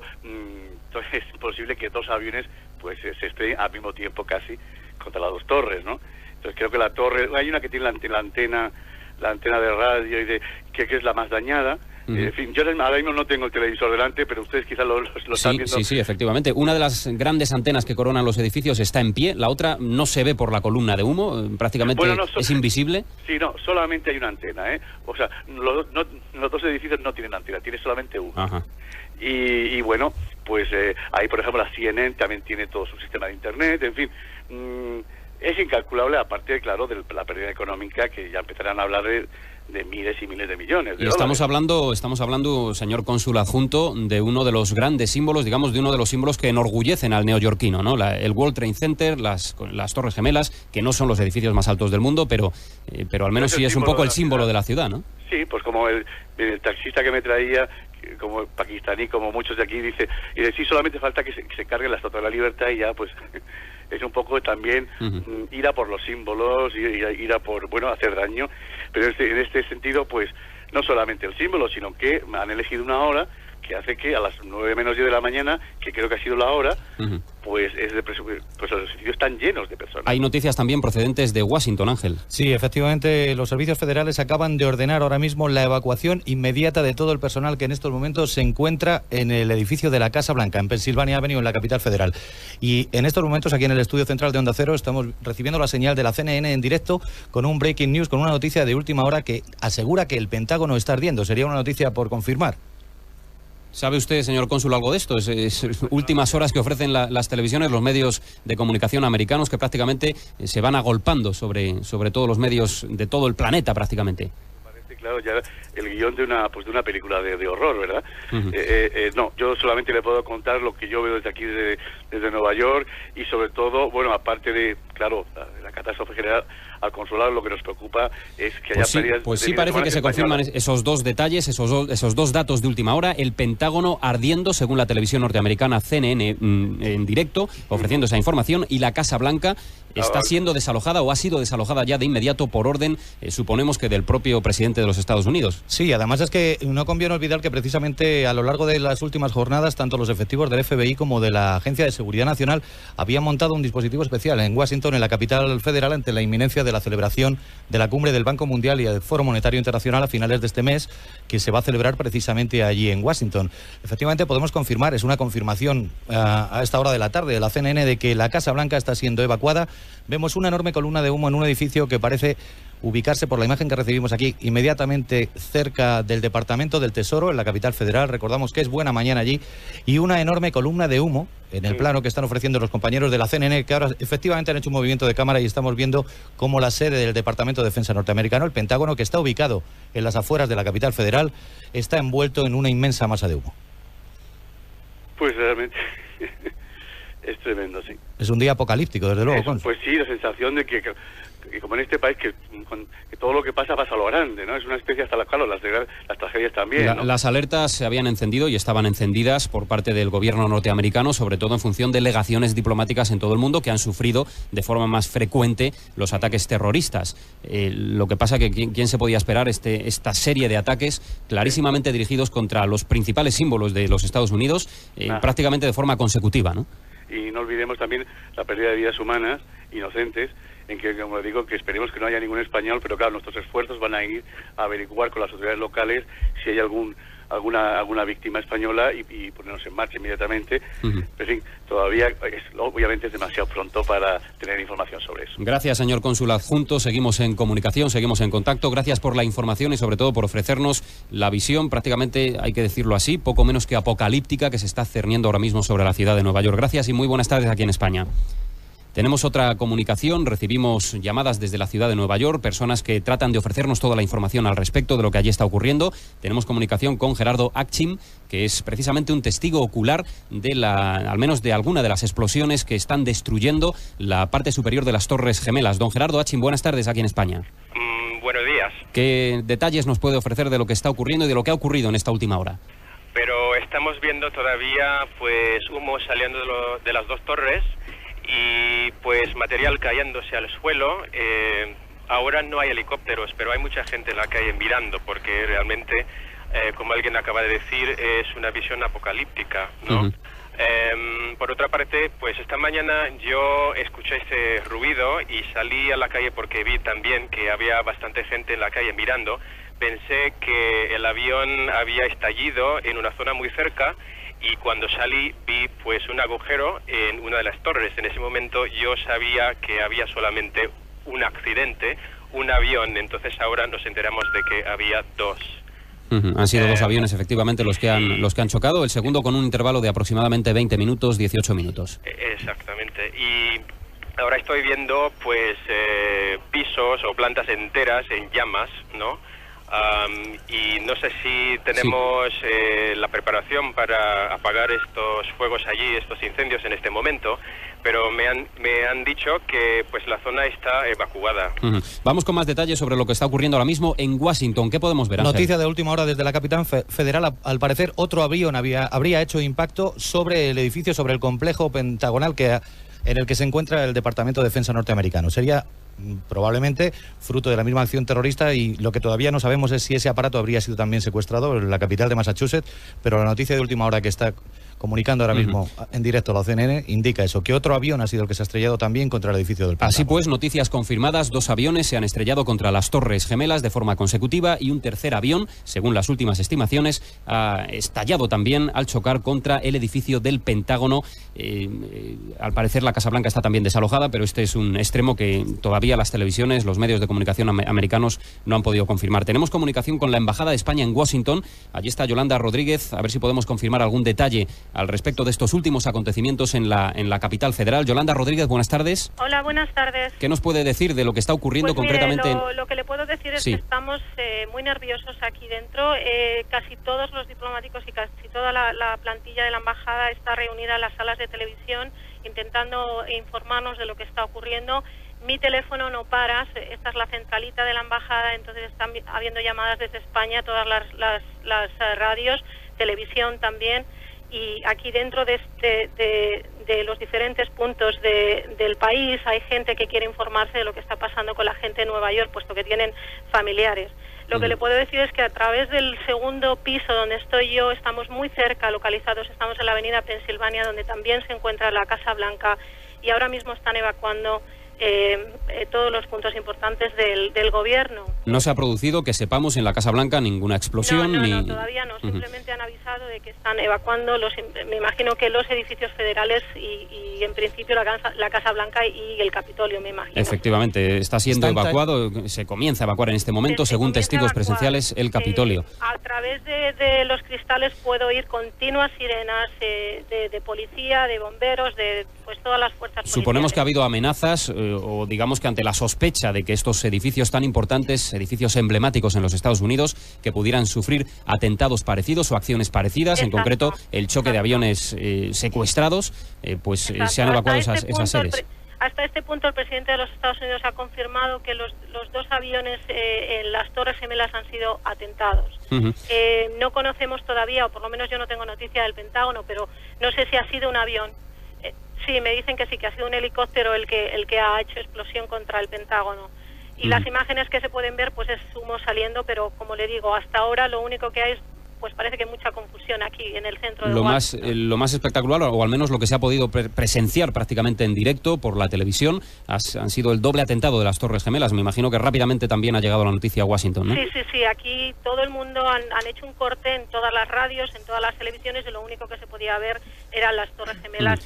es posible que 2 aviones pues se estrellen al mismo tiempo casi contra las 2 torres, ¿no? Entonces creo que la torre, hay una que tiene la antena de radio y que es la más dañada. En fin, yo ahora mismo no tengo el televisor delante, pero ustedes quizás lo están viendo. Sí, efectivamente. Una de las grandes antenas que coronan los edificios está en pie, la otra no se ve por la columna de humo, prácticamente es invisible. Sí, no, solamente hay una antena, ¿eh? O sea, los 2 edificios no tienen antena, tiene solamente uno. Ajá. Y bueno, pues ahí, por ejemplo, la CNN también tiene todo su sistema de internet, en fin. Es incalculable, aparte, claro, de la pérdida económica, que ya empezarán a hablar de miles y miles de millones de dólares. Estamos hablando, señor cónsul adjunto, de uno de los grandes símbolos, digamos, de uno de los símbolos que enorgullecen al neoyorquino, ¿no? El World Trade Center, las Torres Gemelas, que no son los edificios más altos del mundo, pero al menos sí es un poco el símbolo de la ciudad, ¿no? Sí, pues como el taxista que me traía, como pakistaní, como muchos de aquí, dice sí, solamente falta que se cargue la Estatua de la Libertad, y ya pues es un poco también ir a por los símbolos, ir a por, hacer daño. Pero en este sentido, pues no solamente el símbolo, sino que han elegido una hora que hace que a las 9 menos 10 de la mañana, que creo que ha sido la hora, pues los sitios están llenos de personas. Hay noticias también procedentes de Washington, Ángel. Sí, efectivamente, los servicios federales acaban de ordenar ahora mismo la evacuación inmediata de todo el personal que en estos momentos se encuentra en el edificio de la Casa Blanca, en Pennsylvania Avenue, en la capital federal. Y en estos momentos, aquí en el estudio central de Onda Cero, estamos recibiendo la señal de la CNN en directo con un breaking news, con una noticia de última hora que asegura que el Pentágono está ardiendo. Sería una noticia por confirmar. ¿Sabe usted, señor cónsul, algo de esto? Es últimas horas que ofrecen las televisiones, los medios de comunicación americanos, que prácticamente se van agolpando sobre todos los medios de todo el planeta, prácticamente. Parece, claro, ya el guión de una película de horror, ¿verdad? No, yo solamente le puedo contar lo que yo veo desde aquí, desde Nueva York, y sobre todo, bueno, aparte de, claro, la catástrofe general, al consulado lo que nos preocupa es que haya pérdidas. Pues sí, parece que se confirman esos dos detalles, esos dos datos de última hora. El Pentágono ardiendo, según la televisión norteamericana CNN en directo, ofreciendo esa información, y la Casa Blanca está siendo desalojada o ha sido desalojada ya de inmediato por orden, suponemos que del propio presidente de los Estados Unidos. Sí, además es que no conviene olvidar que precisamente a lo largo de las últimas jornadas, tanto los efectivos del FBI como de la Agencia de Seguridad Nacional habían montado un dispositivo especial en Washington, en la capital federal, ante la inminencia de la celebración de la cumbre del Banco Mundial y del Foro Monetario Internacional a finales de este mes, que se va a celebrar precisamente allí en Washington. Efectivamente, podemos confirmar, es una confirmación a esta hora de la tarde de la CNN, de que la Casa Blanca está siendo evacuada. Vemos una enorme columna de humo en un edificio que parece ubicarse, por la imagen que recibimos aquí, inmediatamente cerca del Departamento del Tesoro, en la capital federal. Recordamos que es buena mañana allí, y una enorme columna de humo en el plano que están ofreciendo los compañeros de la CNN, que ahora efectivamente han hecho un movimiento de cámara y estamos viendo cómo la sede del Departamento de Defensa norteamericano, el Pentágono, que está ubicado en las afueras de la capital federal, está envuelto en una inmensa masa de humo. Pues realmente es tremendo, sí. Es un día apocalíptico, desde luego. Pues sí, la sensación de que como en este país, que todo lo que pasa a lo grande, ¿no? Es una especie hasta las tragedias también, ¿no? Las alertas se habían encendido y estaban encendidas por parte del gobierno norteamericano, sobre todo en función de legaciones diplomáticas en todo el mundo que han sufrido de forma más frecuente los ataques terroristas. Lo que pasa que ¿quién se podía esperar esta serie de ataques clarísimamente dirigidos contra los principales símbolos de los Estados Unidos, prácticamente de forma consecutiva, ¿no? Y no olvidemos también la pérdida de vidas humanas inocentes, en que, como digo, que esperemos que no haya ningún español, pero claro, nuestros esfuerzos van a ir a averiguar con las autoridades locales si hay alguna víctima española y ponernos en marcha inmediatamente. Pero, en fin, todavía obviamente es demasiado pronto para tener información sobre eso. Gracias, señor cónsul adjunto. Seguimos en comunicación, seguimos en contacto. Gracias por la información y sobre todo por ofrecernos la visión, prácticamente, hay que decirlo así, poco menos que apocalíptica, que se está cerniendo ahora mismo sobre la ciudad de Nueva York. Gracias y muy buenas tardes aquí en España. Tenemos otra comunicación, recibimos llamadas desde la ciudad de Nueva York, personas que tratan de ofrecernos toda la información al respecto de lo que allí está ocurriendo. Tenemos comunicación con Gerardo Akchin, que es precisamente un testigo ocular al menos de alguna de las explosiones que están destruyendo la parte superior de las Torres Gemelas. Don Gerardo Akchin, buenas tardes aquí en España. Buenos días. ¿Qué detalles nos puede ofrecer de lo que está ocurriendo y de lo que ha ocurrido en esta última hora? Pero estamos viendo todavía pues humo saliendo de las dos torres y pues material cayéndose al suelo. Ahora no hay helicópteros, pero hay mucha gente en la calle mirando, porque realmente, como alguien acaba de decir, es una visión apocalíptica, ¿no? Por otra parte, pues esta mañana yo escuché ese ruido y salí a la calle porque vi también que había bastante gente en la calle mirando. Pensé que el avión había estallido en una zona muy cerca, y cuando salí vi pues un agujero en una de las torres. En ese momento yo sabía que había solamente un accidente, un avión. Entonces ahora nos enteramos de que había dos. Han sido dos aviones efectivamente los que han chocado, el segundo con un intervalo de aproximadamente 20 minutos, 18 minutos. Exactamente. Y ahora estoy viendo pues pisos o plantas enteras en llamas, ¿no? Y no sé si tenemos la preparación para apagar estos fuegos allí, estos incendios en este momento, pero me han dicho que pues la zona está evacuada. Vamos con más detalles sobre lo que está ocurriendo ahora mismo en Washington. ¿Qué podemos ver, Ángel? Noticia de última hora desde la capital federal. Al parecer, otro avión habría hecho impacto sobre el edificio, sobre el complejo pentagonal en el que se encuentra el Departamento de Defensa norteamericano. Sería probablemente fruto de la misma acción terrorista, y lo que todavía no sabemos es si ese aparato habría sido también secuestrado en la capital de Massachusetts, pero la noticia de última hora que está comunicando ahora mismo en directo a la CNN indica eso, que otro avión ha sido el que se ha estrellado también contra el edificio del Pentágono. Así pues, noticias confirmadas, 2 aviones se han estrellado contra las Torres Gemelas de forma consecutiva y un tercer avión, según las últimas estimaciones, ha estallado también al chocar contra el edificio del Pentágono. Al parecer la Casa Blanca está también desalojada, pero este es un extremo que todavía las televisiones, los medios de comunicación americanos no han podido confirmar. Tenemos comunicación con la Embajada de España en Washington. Allí está Yolanda Rodríguez, a ver si podemos confirmar algún detalle al respecto de estos últimos acontecimientos en la capital federal. Yolanda Rodríguez, buenas tardes. Hola, buenas tardes. ¿Qué nos puede decir de lo que está ocurriendo pues concretamente? Mire, lo que le puedo decir es que estamos muy nerviosos aquí dentro. Casi todos los diplomáticos y casi toda la plantilla de la embajada está reunida en las salas de televisión intentando informarnos de lo que está ocurriendo. Mi teléfono no para, esta es la centralita de la embajada, entonces están habiendo llamadas desde España, todas las radios, televisión también. Y aquí dentro de los diferentes puntos del país hay gente que quiere informarse de lo que está pasando con la gente de Nueva York, puesto que tienen familiares. Lo que le puedo decir es que a través del segundo piso donde estoy yo, estamos muy cerca localizados, estamos en la avenida Pensilvania, donde también se encuentra la Casa Blanca, y ahora mismo están evacuando todos los puntos importantes del gobierno. No se ha producido, que sepamos, en la Casa Blanca ninguna explosión. No, todavía no. Simplemente han avisado de que están evacuando me imagino que los edificios federales y en principio la Casa Blanca y el Capitolio, me imagino. Efectivamente, está siendo evacuado, se comienza a evacuar en este momento, según testigos presenciales, el Capitolio. A través de los cristales puedo oír continuas sirenas de policía, de bomberos, de pues todas las fuerzas policiales. Suponemos que ha habido amenazas, o digamos que ante la sospecha de que estos edificios tan importantes, edificios emblemáticos en los Estados Unidos, que pudieran sufrir atentados parecidos o acciones parecidas, en concreto el choque de aviones secuestrados, se han evacuado esas sedes. Hasta este punto el presidente de los Estados Unidos ha confirmado que los 2 aviones en las Torres Gemelas han sido atentados. No conocemos todavía, o por lo menos yo no tengo noticia del Pentágono, pero no sé si ha sido un avión. Sí, me dicen que sí, que ha sido un helicóptero el que ha hecho explosión contra el Pentágono. Y las imágenes que se pueden ver, pues es humo saliendo, pero como le digo, hasta ahora lo único que hay es, pues parece que mucha confusión aquí en el centro de Washington. Lo más espectacular, o al menos lo que se ha podido presenciar prácticamente en directo por la televisión, han sido el doble atentado de las Torres Gemelas. Me imagino que rápidamente también ha llegado la noticia a Washington, ¿no? Sí. Aquí todo el mundo han hecho un corte en todas las radios, en todas las televisiones, y lo único que se podía ver eran las Torres Gemelas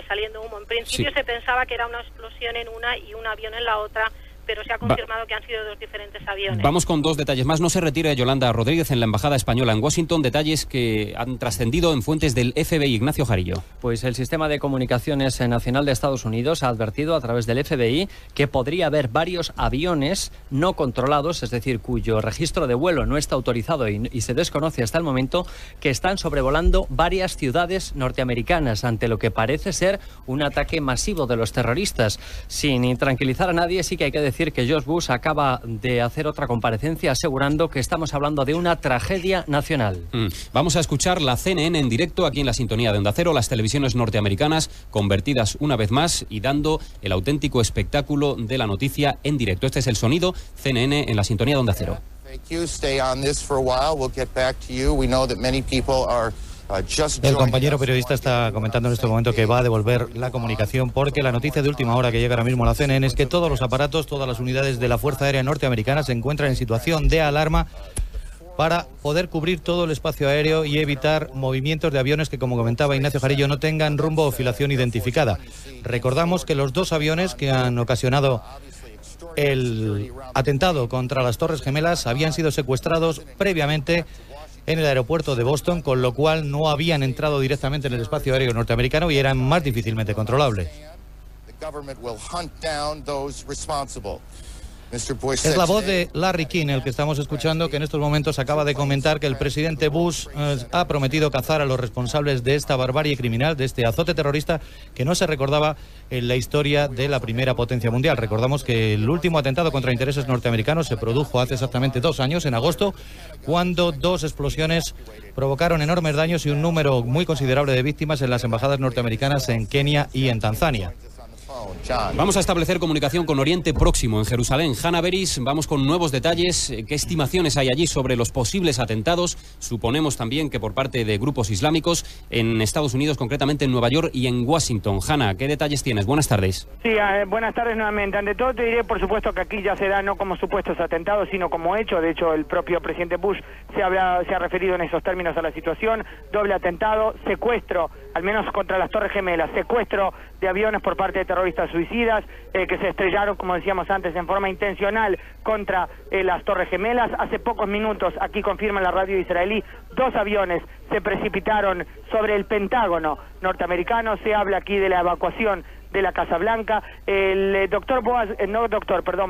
saliendo humo. En principio se pensaba que era una explosión en una y un avión en la otra, pero se ha confirmado que han sido 2 diferentes aviones. Vamos con 2 detalles más. No se retira Yolanda Rodríguez en la Embajada Española en Washington. Detalles que han trascendido en fuentes del FBI. Ignacio Jarillo. Pues el Sistema de Comunicaciones Nacional de Estados Unidos ha advertido a través del FBI que podría haber varios aviones no controlados, es decir, cuyo registro de vuelo no está autorizado y se desconoce hasta el momento, que están sobrevolando varias ciudades norteamericanas ante lo que parece ser un ataque masivo de los terroristas. Sin tranquilizar a nadie, sí que hay que decir que George Bush acaba de hacer otra comparecencia asegurando que estamos hablando de una tragedia nacional. Vamos a escuchar la CNN en directo aquí en la sintonía de Onda Cero, las televisiones norteamericanas convertidas una vez más y dando el auténtico espectáculo de la noticia en directo. Este es el sonido CNN en la sintonía de Onda Cero. El compañero periodista está comentando en este momento que va a devolver la comunicación porque la noticia de última hora que llega ahora mismo a la CNN es que todos los aparatos, todas las unidades de la Fuerza Aérea Norteamericana se encuentran en situación de alarma para poder cubrir todo el espacio aéreo y evitar movimientos de aviones que, como comentaba Ignacio Jarillo, no tengan rumbo o filación identificada. Recordamos que los 2 aviones que han ocasionado el atentado contra las Torres Gemelas habían sido secuestrados previamente en el aeropuerto de Boston, con lo cual no habían entrado directamente en el espacio aéreo norteamericano y eran más difícilmente controlables. Es la voz de Larry King, el que estamos escuchando, que en estos momentos acaba de comentar que el presidente Bush ha prometido cazar a los responsables de esta barbarie criminal, de este azote terrorista que no se recordaba en la historia de la primera potencia mundial. Recordamos que el último atentado contra intereses norteamericanos se produjo hace exactamente 2 años, en agosto, cuando 2 explosiones provocaron enormes daños y un número muy considerable de víctimas en las embajadas norteamericanas en Kenia y en Tanzania. Vamos a establecer comunicación con Oriente Próximo, en Jerusalén. Hanna Beris, vamos con nuevos detalles. ¿Qué estimaciones hay allí sobre los posibles atentados? Suponemos también que por parte de grupos islámicos en Estados Unidos, concretamente en Nueva York y en Washington. Hanna, ¿qué detalles tienes? Buenas tardes. Sí, buenas tardes nuevamente. Ante todo te diré, por supuesto, que aquí ya se da no como supuestos atentados, sino como hecho. De hecho, el propio presidente Bush se ha referido en esos términos a la situación. Doble atentado, secuestro, al menos contra las Torres Gemelas, secuestro de aviones por parte de terroristas suicidas que se estrellaron, como decíamos antes, en forma intencional contra las Torres Gemelas. Hace pocos minutos, aquí confirma la radio israelí, 2 aviones se precipitaron sobre el Pentágono norteamericano. Se habla aquí de la evacuación de la Casa Blanca. El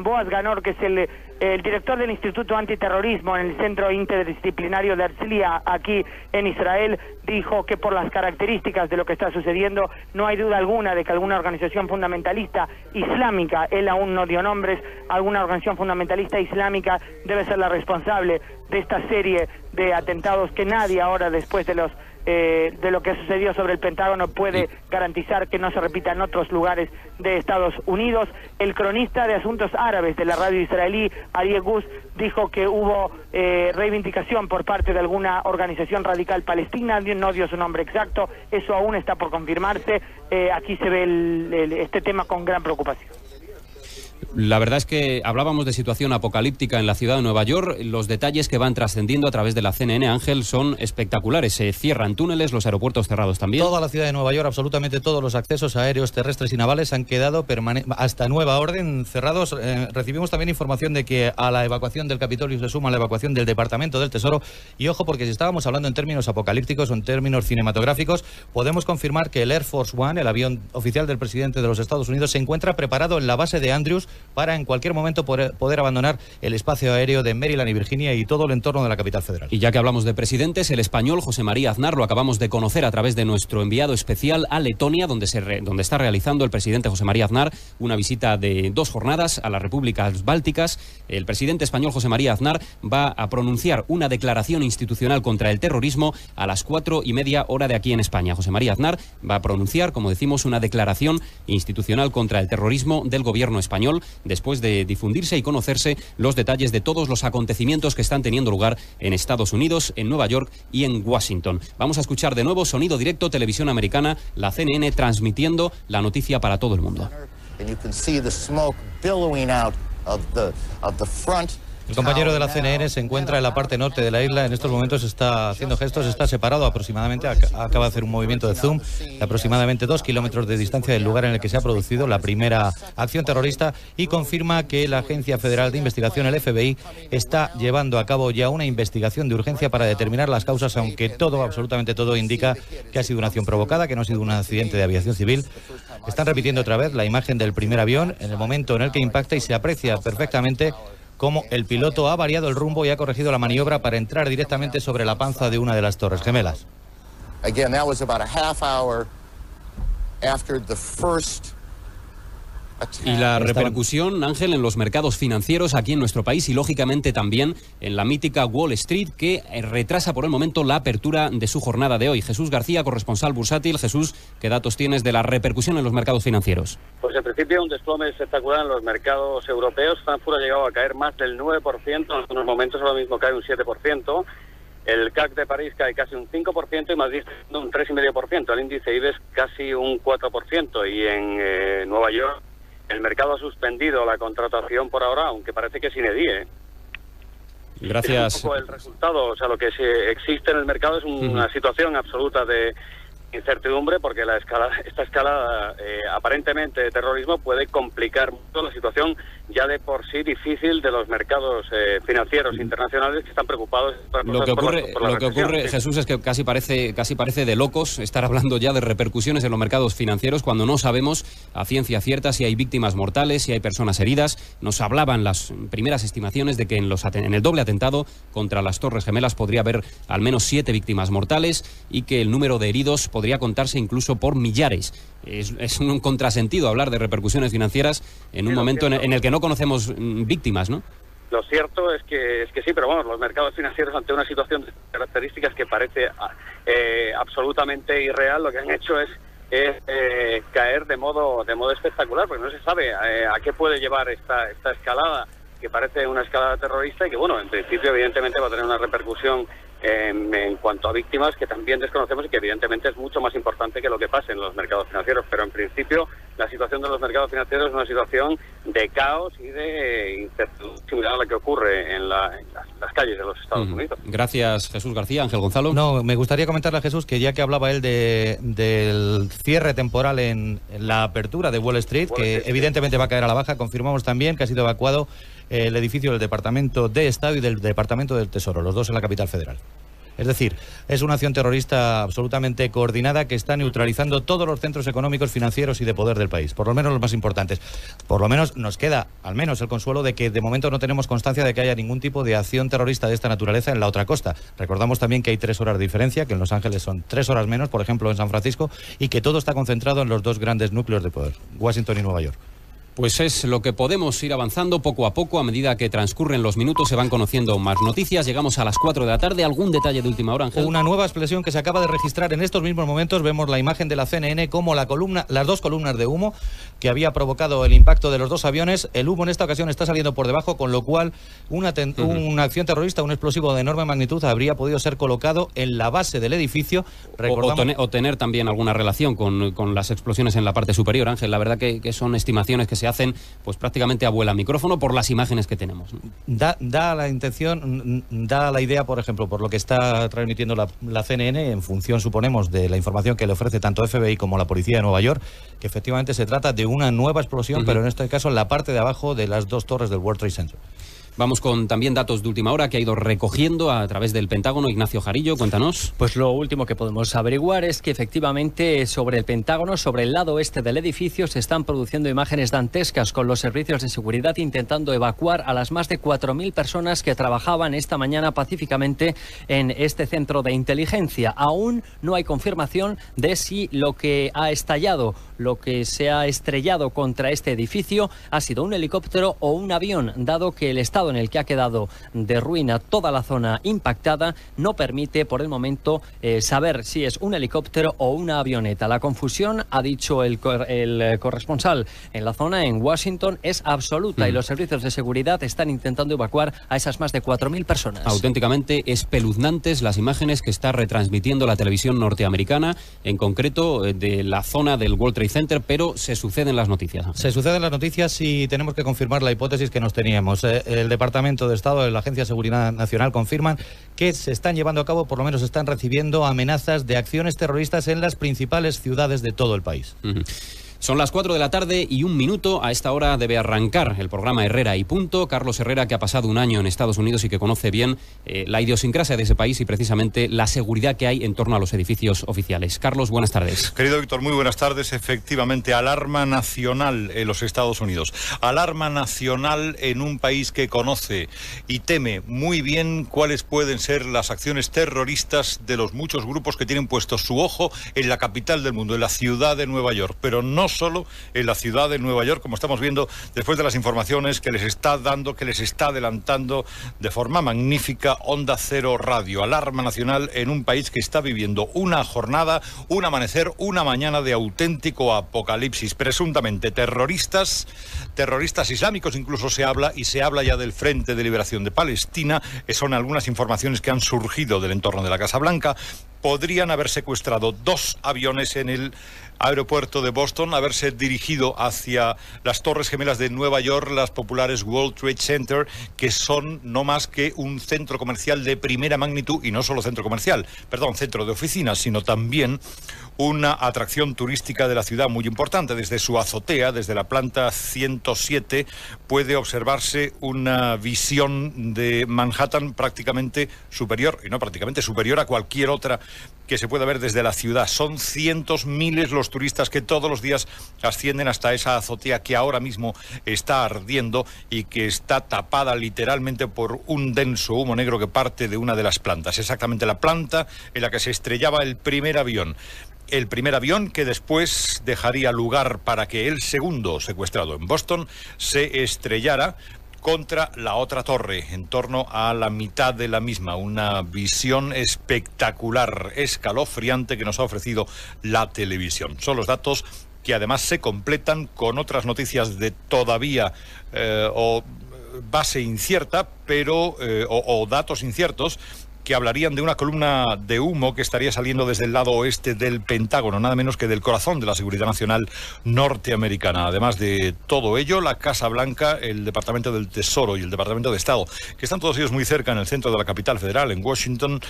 Boaz Ganor, que es el director del Instituto Antiterrorismo en el Centro Interdisciplinario de Herzliya, aquí en Israel, dijo que por las características de lo que está sucediendo, no hay duda alguna de que alguna organización fundamentalista islámica, él aún no dio nombres, alguna organización fundamentalista islámica debe ser la responsable de esta serie de atentados que nadie ahora, después de lo que sucedió sobre el Pentágono, puede garantizar que no se repita en otros lugares de Estados Unidos. El cronista de asuntos árabes de la radio israelí, Arieh Gus, dijo que hubo reivindicación por parte de alguna organización radical palestina, no dio su nombre exacto, eso aún está por confirmarse. Aquí se ve este tema con gran preocupación. La verdad es que hablábamos de situación apocalíptica en la ciudad de Nueva York. Los detalles que van trascendiendo a través de la CNN, Ángel, son espectaculares. Se cierran túneles, los aeropuertos cerrados también. Toda la ciudad de Nueva York, absolutamente todos los accesos aéreos, terrestres y navales han quedado hasta nueva orden cerrados. Recibimos también información de que a la evacuación del Capitolio se suma la evacuación del Departamento del Tesoro. Y ojo, porque si estábamos hablando en términos apocalípticos o en términos cinematográficos, podemos confirmar que el Air Force One, el avión oficial del presidente de los Estados Unidos, se encuentra preparado en la base de Andrews para en cualquier momento poder abandonar el espacio aéreo de Maryland y Virginia y todo el entorno de la capital federal. Y ya que hablamos de presidentes, el español José María Aznar lo acabamos de conocer a través de nuestro enviado especial a Letonia, donde está realizando el presidente José María Aznar una visita de 2 jornadas a las repúblicas bálticas. El presidente español José María Aznar va a pronunciar una declaración institucional contra el terrorismo a las 4:30 hora de aquí en España. José María Aznar va a pronunciar, como decimos, una declaración institucional contra el terrorismo del gobierno español, después de difundirse y conocerse los detalles de todos los acontecimientos que están teniendo lugar en Estados Unidos, en Nueva York y en Washington. Vamos a escuchar de nuevo sonido directo, televisión americana, la CNN transmitiendo la noticia para todo el mundo. El compañero de la CNN se encuentra en la parte norte de la isla. En estos momentos está haciendo gestos, está separado aproximadamente, acaba de hacer un movimiento de zoom, de aproximadamente 2 kilómetros de distancia del lugar en el que se ha producido la primera acción terrorista, y confirma que la Agencia Federal de Investigación, el FBI, está llevando a cabo ya una investigación de urgencia para determinar las causas, aunque todo, absolutamente todo, indica que ha sido una acción provocada, que no ha sido un accidente de aviación civil. Están repitiendo otra vez la imagen del primer avión en el momento en el que impacta, y se aprecia perfectamente cómo el piloto ha variado el rumbo y ha corregido la maniobra para entrar directamente sobre la panza de una de las Torres Gemelas. Again, that was about a half hour after the first. Y la repercusión, Ángel, en los mercados financieros aquí en nuestro país y lógicamente también en la mítica Wall Street, que retrasa por el momento la apertura de su jornada de hoy. Jesús García, corresponsal bursátil. Jesús, ¿qué datos tienes de la repercusión en los mercados financieros? Pues en principio un desplome espectacular en los mercados europeos. Frankfurt ha llegado a caer más del 9%, en algunos momentos ahora mismo cae un 7%. El CAC de París cae casi un 5% y Madrid un 3,5%. El índice IBEX casi un 4%. Y en Nueva York el mercado ha suspendido la contratación por ahora, aunque parece que sin edie. Gracias. Es un poco el resultado, o sea, lo que existe en el mercado es una situación absoluta de incertidumbre, porque esta escalada aparentemente de terrorismo puede complicar mucho la situación ya de por sí difícil de los mercados financieros internacionales, que están preocupados por lo que ocurre, Jesús, es que casi parece de locos estar hablando ya de repercusiones en los mercados financieros cuando no sabemos a ciencia cierta si hay víctimas mortales, si hay personas heridas. Nos hablaban las primeras estimaciones de que en el doble atentado contra las Torres Gemelas podría haber al menos 7 víctimas mortales y que el número de heridos podría contarse incluso por millares. Es un contrasentido hablar de repercusiones financieras en un momento en el que no conocemos víctimas, ¿no? Lo cierto es que sí, pero bueno, los mercados financieros, ante una situación de características que parece absolutamente irreal, lo que han hecho es es caer de modo espectacular, porque no se sabe a qué puede llevar esta escalada, que parece una escalada terrorista y que, bueno, en principio evidentemente va a tener una repercusión en cuanto a víctimas que también desconocemos y que evidentemente es mucho más importante que lo que pase en los mercados financieros, pero en principio la situación de los mercados financieros es una situación de caos y de incertidumbre similar a la que ocurre en las calles de los Estados Unidos. Gracias, Jesús García. Ángel Gonzalo. No, me gustaría comentarle a Jesús que ya que hablaba él del cierre temporal en la apertura de Wall Street, que evidentemente va a caer a la baja, confirmamos también que ha sido evacuado el edificio del Departamento de Estado y del Departamento del Tesoro, los dos en la capital federal. Es decir, es una acción terrorista absolutamente coordinada que está neutralizando todos los centros económicos, financieros y de poder del país, por lo menos los más importantes. Por lo menos nos queda, al menos, el consuelo de que de momento no tenemos constancia de que haya ningún tipo de acción terrorista de esta naturaleza en la otra costa. Recordamos también que hay 3 horas de diferencia, que en Los Ángeles son 3 horas menos, por ejemplo, en San Francisco, y que todo está concentrado en los 2 grandes núcleos de poder, Washington y Nueva York. Pues es lo que podemos ir avanzando poco a poco. A medida que transcurren los minutos se van conociendo más noticias. Llegamos a las 4 de la tarde. ¿Algún detalle de última hora, Ángel? Una nueva explosión que se acaba de registrar en estos mismos momentos. Vemos la imagen de la CNN como las 2 columnas de humo que había provocado el impacto de los 2 aviones. El humo en esta ocasión está saliendo por debajo, con lo cual una acción terrorista, un explosivo de enorme magnitud habría podido ser colocado en la base del edificio. O tener también alguna relación con las explosiones en la parte superior, Ángel. La verdad que son estimaciones que se hacen pues prácticamente a vuela micrófono por las imágenes que tenemos. Da la intención, da la idea, por ejemplo, por lo que está transmitiendo la CNN, en función, suponemos, de la información que le ofrece tanto FBI como la policía de Nueva York, que efectivamente se trata de una nueva explosión, pero en este caso en la parte de abajo de las 2 torres del World Trade Center. Vamos con también datos de última hora que ha ido recogiendo a través del Pentágono. Ignacio Jarillo, cuéntanos. Pues lo último que podemos averiguar es que efectivamente sobre el Pentágono, sobre el lado oeste del edificio, se están produciendo imágenes dantescas con los servicios de seguridad intentando evacuar a las más de 4.000 personas que trabajaban esta mañana pacíficamente en este centro de inteligencia. Aún no hay confirmación de si lo que ha estallado, lo que se ha estrellado contra este edificio ha sido un helicóptero o un avión, dado que el estado en el que ha quedado de ruina toda la zona impactada no permite por el momento saber si es un helicóptero o una avioneta. La confusión, ha dicho el corresponsal en la zona, en Washington, es absoluta y los servicios de seguridad están intentando evacuar a esas más de 4.000 personas. Auténticamente espeluznantes las imágenes que está retransmitiendo la televisión norteamericana, en concreto de la zona del World Trade Center, pero se suceden las noticias. Se suceden las noticias y tenemos que confirmar la hipótesis que nos teníamos. El Departamento de Estado de la Agencia de Seguridad Nacional confirman que se están llevando a cabo, por lo menos están recibiendo amenazas de acciones terroristas en las principales ciudades de todo el país. Son las 4 de la tarde y 1 minuto. A esta hora debe arrancar el programa Herrera y Punto. Carlos Herrera, que ha pasado un año en Estados Unidos y que conoce bien la idiosincrasia de ese país y precisamente la seguridad que hay en torno a los edificios oficiales. Carlos, buenas tardes. Querido Víctor, muy buenas tardes. Efectivamente, alarma nacional en los Estados Unidos. Alarma nacional en un país que conoce y teme muy bien cuáles pueden ser las acciones terroristas de los muchos grupos que tienen puesto su ojo en la capital del mundo, en la ciudad de Nueva York. Pero no solo en la ciudad de Nueva York, como estamos viendo después de las informaciones que les está dando, que les está adelantando de forma magnífica Onda Cero Radio. Alarma nacional en un país que está viviendo una jornada, un amanecer, una mañana de auténtico apocalipsis. Presuntamente terroristas islámicos, incluso se habla ya del Frente de Liberación de Palestina. Son algunas informaciones que han surgido del entorno de la Casa Blanca. Podrían haber secuestrado 2 aviones en el aeropuerto de Boston, haberse dirigido hacia las Torres Gemelas de Nueva York, las populares World Trade Center, que son no más que un centro comercial de primera magnitud, y no solo centro de oficinas, sino también una atracción turística de la ciudad muy importante. Desde su azotea, desde la planta 107, puede observarse una visión de Manhattan prácticamente superior, y no prácticamente, superior a cualquier otra que se pueda ver desde la ciudad. Son cientos, miles los turistas que todos los días ascienden hasta esa azotea que ahora mismo está ardiendo y que está tapada literalmente por un denso humo negro que parte de una de las plantas, exactamente la planta en la que se estrellaba el primer avión. El primer avión que después dejaría lugar para que el segundo, secuestrado en Boston, se estrellara contra la otra torre, en torno a la mitad de la misma. Una visión espectacular, escalofriante que nos ha ofrecido la televisión. Son los datos que además se completan con otras noticias de todavía o base incierta, pero o datos inciertos, que hablarían de una columna de humo que estaría saliendo desde el lado oeste del Pentágono, nada menos que del corazón de la seguridad nacional norteamericana. Además de todo ello, la Casa Blanca, el Departamento del Tesoro y el Departamento de Estado, que están todos ellos muy cerca en el centro de la capital federal, en Washington,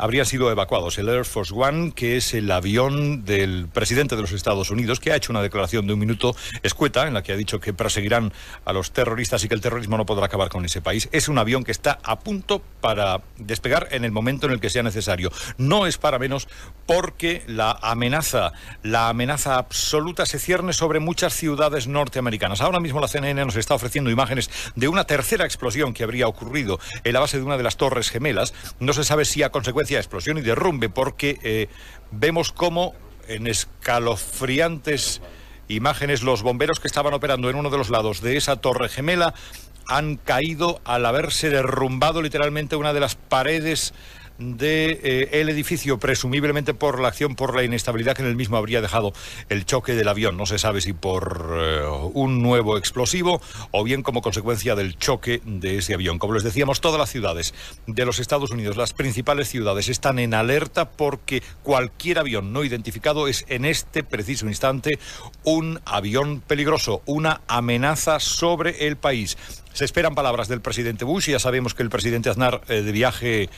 habrían sido evacuados. El Air Force One, que es el avión del presidente de los Estados Unidos, que ha hecho una declaración de un minuto escueta en la que ha dicho que perseguirán a los terroristas y que el terrorismo no podrá acabar con ese país. Es un avión que está a punto para despegar en el momento en el que sea necesario. No es para menos, porque la amenaza absoluta se cierne sobre muchas ciudades norteamericanas. Ahora mismo la CNN nos está ofreciendo imágenes de una tercera explosión que habría ocurrido en la base de una de las Torres Gemelas. No se sabe si a consecuencia de explosión y derrumbe, porque vemos cómo en escalofriantes imágenes los bomberos que estaban operando en uno de los lados de esa Torre Gemela han caído al haberse derrumbado literalmente una de las paredes del edificio, presumiblemente por la acción, por la inestabilidad que en el mismo habría dejado el choque del avión. No se sabe si por un nuevo explosivo o bien como consecuencia del choque de ese avión. Como les decíamos, todas las ciudades de los Estados Unidos, las principales ciudades, están en alerta porque cualquier avión no identificado es en este preciso instante un avión peligroso, una amenaza sobre el país. Se esperan palabras del presidente Bush y ya sabemos que el presidente Aznar, de viaje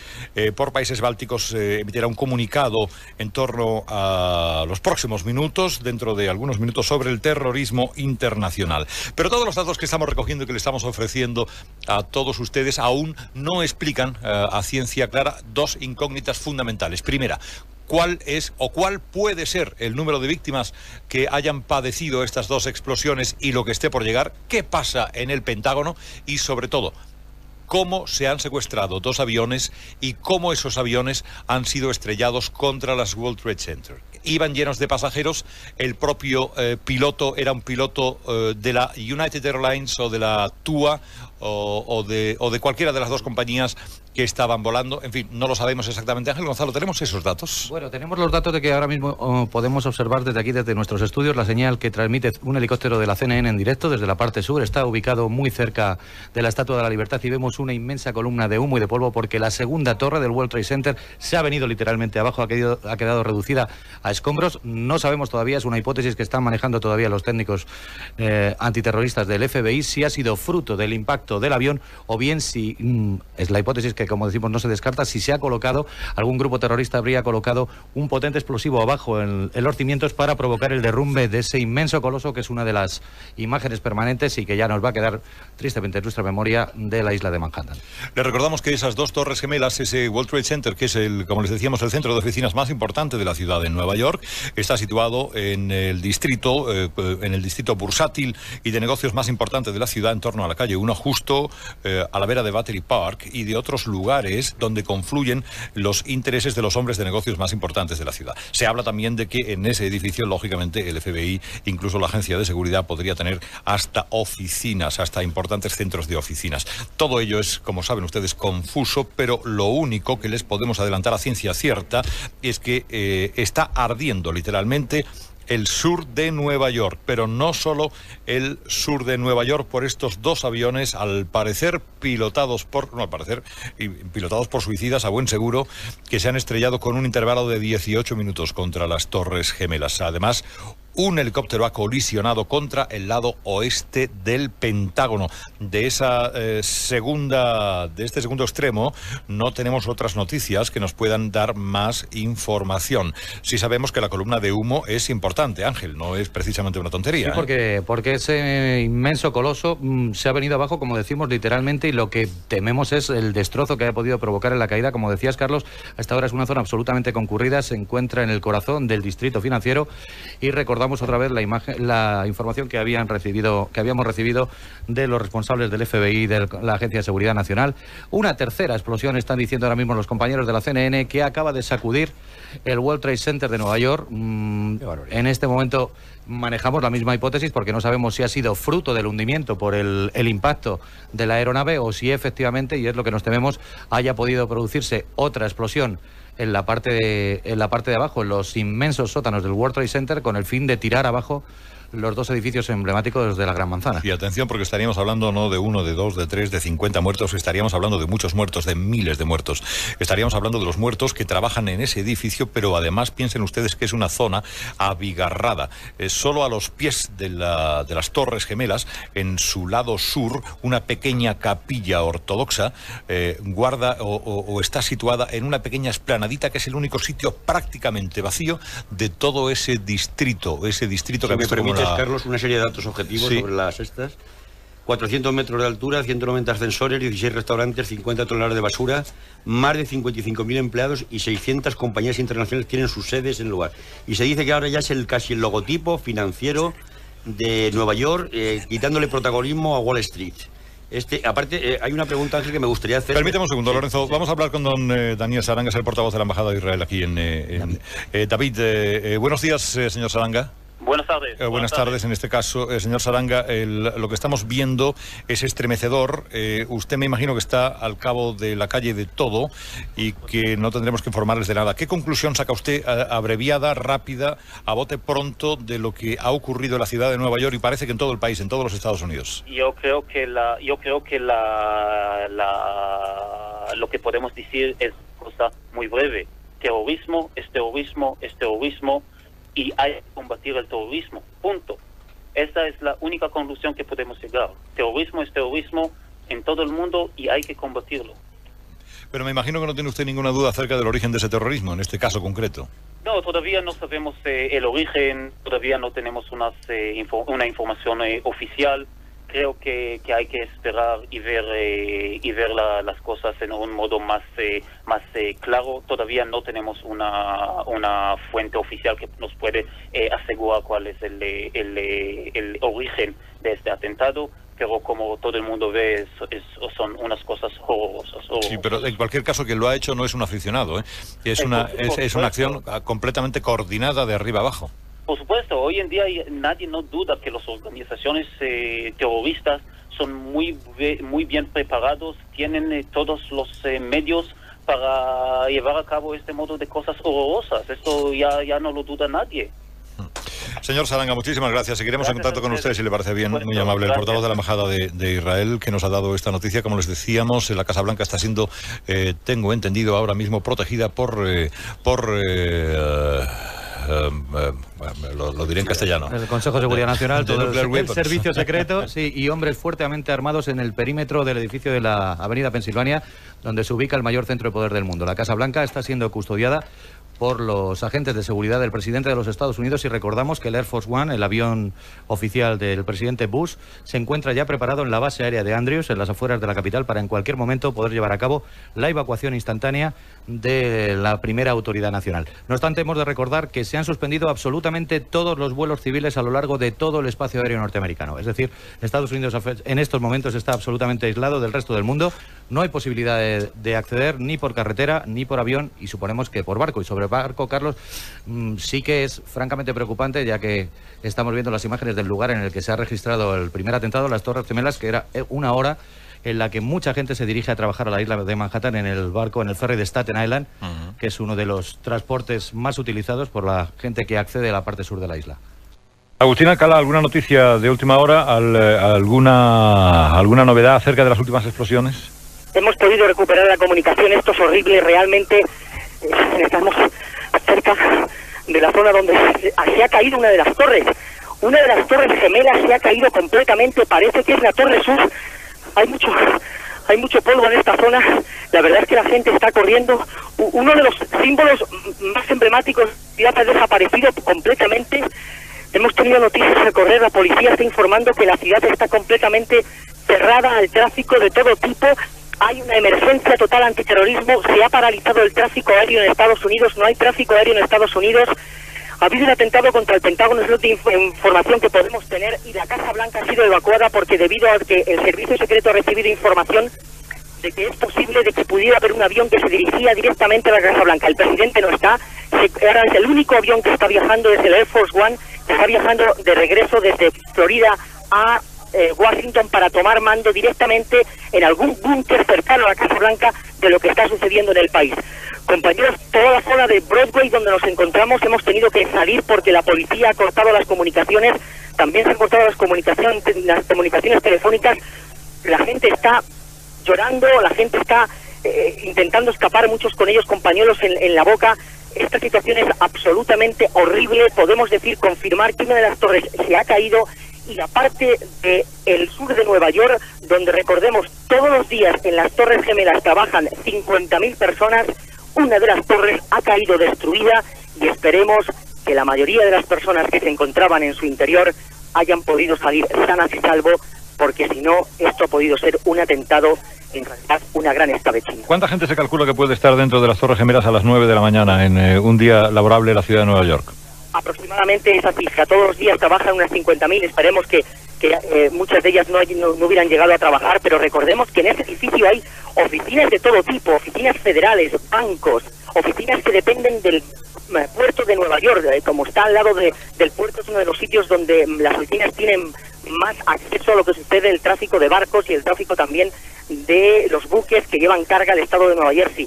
por países bálticos, emitirá un comunicado en torno a los próximos minutos, dentro de algunos minutos, sobre el terrorismo internacional. Pero todos los datos que estamos recogiendo y que le estamos ofreciendo a todos ustedes aún no explican a ciencia clara dos incógnitas fundamentales. Primera, ¿cuál es o cuál puede ser el número de víctimas que hayan padecido estas dos explosiones y lo que esté por llegar? ¿Qué pasa en el Pentágono? Y sobre todo, cómo se han secuestrado dos aviones y cómo esos aviones han sido estrellados contra las World Trade Center. Iban llenos de pasajeros, el propio piloto era un piloto de la United Airlines o de la TUA o de cualquiera de las dos compañías que estaban volando. En fin, no lo sabemos exactamente. Ángel Gonzalo, ¿tenemos esos datos? Bueno, tenemos los datos de que ahora mismo podemos observar desde aquí, desde nuestros estudios, la señal que transmite un helicóptero de la CNN en directo desde la parte sur. Está ubicado muy cerca de la Estatua de la Libertad y vemos una inmensa columna de humo y de polvo porque la segunda torre del World Trade Center se ha venido literalmente abajo, ha quedado reducida a escombros. No sabemos todavía, es una hipótesis que están manejando todavía los técnicos antiterroristas del FBI, si ha sido fruto del impacto del avión o bien si es la hipótesis que, como decimos, no se descarta, si se ha colocado, algún grupo terrorista habría colocado un potente explosivo abajo en los cimientos para provocar el derrumbe de ese inmenso coloso que es una de las imágenes permanentes y que ya nos va a quedar tristemente en nuestra memoria de la isla de Manhattan. Les recordamos que esas dos torres gemelas, ese World Trade Center, que es como les decíamos, el centro de oficinas más importante de la ciudad de Nueva York, está situado en el distrito bursátil y de negocios más importante de la ciudad, en torno a la calle 1, justo a la vera de Battery Park y de otros lugares donde confluyen los intereses de los hombres de negocios más importantes de la ciudad. Se habla también de que en ese edificio, lógicamente, el FBI, incluso la Agencia de Seguridad, podría tener hasta oficinas, hasta importantes centros de oficinas. Todo ello es, como saben ustedes, confuso, pero lo único que les podemos adelantar a ciencia cierta es que está ardiendo literalmente el sur de Nueva York, pero no solo el sur de Nueva York, por estos dos aviones, al parecer pilotados por suicidas a buen seguro, que se han estrellado con un intervalo de 18 minutos contra las Torres Gemelas. Además, un helicóptero ha colisionado contra el lado oeste del Pentágono. De este segundo extremo no tenemos otras noticias que nos puedan dar más información. Sí sabemos que la columna de humo es importante, Ángel, no es precisamente una tontería. Sí, porque ese inmenso coloso se ha venido abajo, como decimos, literalmente, y lo que tememos es el destrozo que ha podido provocar en la caída. Como decías, Carlos, hasta ahora es una zona absolutamente concurrida, se encuentra en el corazón del distrito financiero y recordamos recordamos otra vez la información que habíamos recibido de los responsables del FBI, de la Agencia de Seguridad Nacional. Una tercera explosión, están diciendo ahora mismo los compañeros de la CNN, que acaba de sacudir el World Trade Center de Nueva York. En este momento manejamos la misma hipótesis porque no sabemos si ha sido fruto del hundimiento por el impacto de la aeronave o si efectivamente, y es lo que nos tememos, haya podido producirse otra explosión en la parte de abajo, en los inmensos sótanos del World Trade Center, con el fin de tirar abajo los dos edificios emblemáticos de la Gran Manzana. Y atención, porque estaríamos hablando no de 1, de 2, de 3, de 50 muertos, estaríamos hablando de muchos muertos, de miles de muertos. Estaríamos hablando de los muertos que trabajan en ese edificio, pero además piensen ustedes que es una zona abigarrada. Solo a los pies de las Torres Gemelas, en su lado sur, una pequeña capilla ortodoxa guarda o está situada en una pequeña esplanadita que es el único sitio prácticamente vacío de todo ese distrito que me permite, Carlos, una serie de datos objetivos sobre las estas. 400 metros de altura, 190 ascensores, 16 restaurantes, 50 toneladas de basura, más de 55.000 empleados y 600 compañías internacionales tienen sus sedes en el lugar. Y se dice que ahora ya es casi el logotipo financiero de Nueva York, quitándole protagonismo a Wall Street. Aparte, hay una pregunta, Ángel, que me gustaría hacer. Permíteme un segundo, Lorenzo. Vamos a hablar con don Daniel Saranga, es el portavoz de la Embajada de Israel aquí en David, buenos días, señor Saranga. Buenas tardes. Buenas tardes. En este caso, señor Saranga, lo que estamos viendo es estremecedor. Usted me imagino que está al cabo de la calle de todo y que no tendremos que informarles de nada. ¿Qué conclusión saca usted, abreviada, rápida, a bote pronto, de lo que ha ocurrido en la ciudad de Nueva York y parece que en todo el país, en todos los Estados Unidos? Yo creo que lo que podemos decir es cosa muy breve. Terrorismo es terrorismo, es terrorismo. Y hay que combatir el terrorismo, punto. Esa es la única conclusión que podemos llegar. Terrorismo es terrorismo en todo el mundo y hay que combatirlo. Pero me imagino que no tiene usted ninguna duda acerca del origen de ese terrorismo, en este caso concreto. No, todavía no sabemos el origen, todavía no tenemos una información oficial. Creo que hay que esperar y ver las cosas en un modo más claro. Todavía no tenemos una fuente oficial que nos puede asegurar cuál es el origen de este atentado, pero como todo el mundo ve, son unas cosas horrorosas. Sí, pero en cualquier caso, quien lo ha hecho no es un aficionado, ¿eh? Es una acción completamente coordinada de arriba abajo. Por supuesto, hoy en día nadie no duda que las organizaciones terroristas son muy bien preparados, tienen todos los medios para llevar a cabo este modo de cosas horrorosas. Esto ya no lo duda nadie. Señor Saranga, muchísimas gracias. Seguiremos en contacto con usted, si le parece bien, muy amable. El portavoz de la Embajada de Israel, que nos ha dado esta noticia. Como les decíamos, la Casa Blanca está siendo, tengo entendido, ahora mismo protegida por lo diré en castellano. El Consejo de Seguridad Nacional, todo el servicio secreto, sí, y hombres fuertemente armados en el perímetro del edificio de la Avenida Pensilvania, donde se ubica el mayor centro de poder del mundo. La Casa Blanca está siendo custodiada por los agentes de seguridad del presidente de los Estados Unidos y recordamos que el Air Force One, el avión oficial del presidente Bush, se encuentra ya preparado en la base aérea de Andrews, en las afueras de la capital, para en cualquier momento poder llevar a cabo la evacuación instantánea de la primera autoridad nacional. No obstante, hemos de recordar que se han suspendido absolutamente todos los vuelos civiles a lo largo de todo el espacio aéreo norteamericano. Es decir, Estados Unidos en estos momentos está absolutamente aislado del resto del mundo. No hay posibilidad de acceder ni por carretera ni por avión, y suponemos que por barco. Y sobre barco, Carlos, sí que es francamente preocupante, ya que estamos viendo las imágenes del lugar en el que se ha registrado el primer atentado, las Torres Gemelas, que era una hora en la que mucha gente se dirige a trabajar a la isla de Manhattan en el barco, en el ferry de Staten Island, que es uno de los transportes más utilizados por la gente que accede a la parte sur de la isla. Agustín Alcalá, ¿alguna noticia de última hora? ¿Alguna novedad acerca de las últimas explosiones? Hemos podido recuperar la comunicación, esto es horrible, realmente estamos cerca de la zona donde se ha caído una de las torres. Una de las torres gemelas se ha caído completamente, parece que es la Torre Sur. Hay mucho polvo en esta zona, la verdad es que la gente está corriendo. Uno de los símbolos más emblemáticos ya ha desaparecido completamente. Hemos tenido noticias al correr, la policía está informando que la ciudad está completamente cerrada al tráfico de todo tipo. Hay una emergencia total antiterrorismo, se ha paralizado el tráfico aéreo en Estados Unidos, no hay tráfico aéreo en Estados Unidos. Ha habido un atentado contra el Pentágono, es la última información que podemos tener, y la Casa Blanca ha sido evacuada porque debido a que el servicio secreto ha recibido información de que es posible de que pudiera haber un avión que se dirigía directamente a la Casa Blanca. El presidente no está, ahora es el único avión que está viajando, es el Air Force One, que está viajando de regreso desde Florida a Washington para tomar mando directamente en algún búnker cercano a la Casa Blanca de lo que está sucediendo en el país. Compañeros, toda la zona de Broadway donde nos encontramos hemos tenido que salir porque la policía ha cortado las comunicaciones, también se han cortado las comunicaciones telefónicas, la gente está llorando, la gente está intentando escapar, muchos con ellos con pañuelos en la boca. Esta situación es absolutamente horrible, podemos decir, confirmar que una de las torres se ha caído, y la parte del sur de Nueva York, donde recordemos todos los días en las Torres Gemelas trabajan 50.000 personas, una de las torres ha caído destruida, y esperemos que la mayoría de las personas que se encontraban en su interior hayan podido salir sanas y salvo, porque si no, esto ha podido ser un atentado, en realidad una gran escabechina. ¿Cuánta gente se calcula que puede estar dentro de las Torres Gemelas a las 9 de la mañana en un día laborable en la ciudad de Nueva York? Aproximadamente esa cifra. Todos los días trabajan unas 50.000. Esperemos que muchas de ellas no hubieran llegado a trabajar, pero recordemos que en ese edificio hay oficinas de todo tipo, oficinas federales, bancos, oficinas que dependen del puerto de Nueva York. Como está al lado del puerto, es uno de los sitios donde las oficinas tienen más acceso a lo que sucede, el tráfico de barcos y el tráfico también de los buques que llevan carga al estado de Nueva Jersey.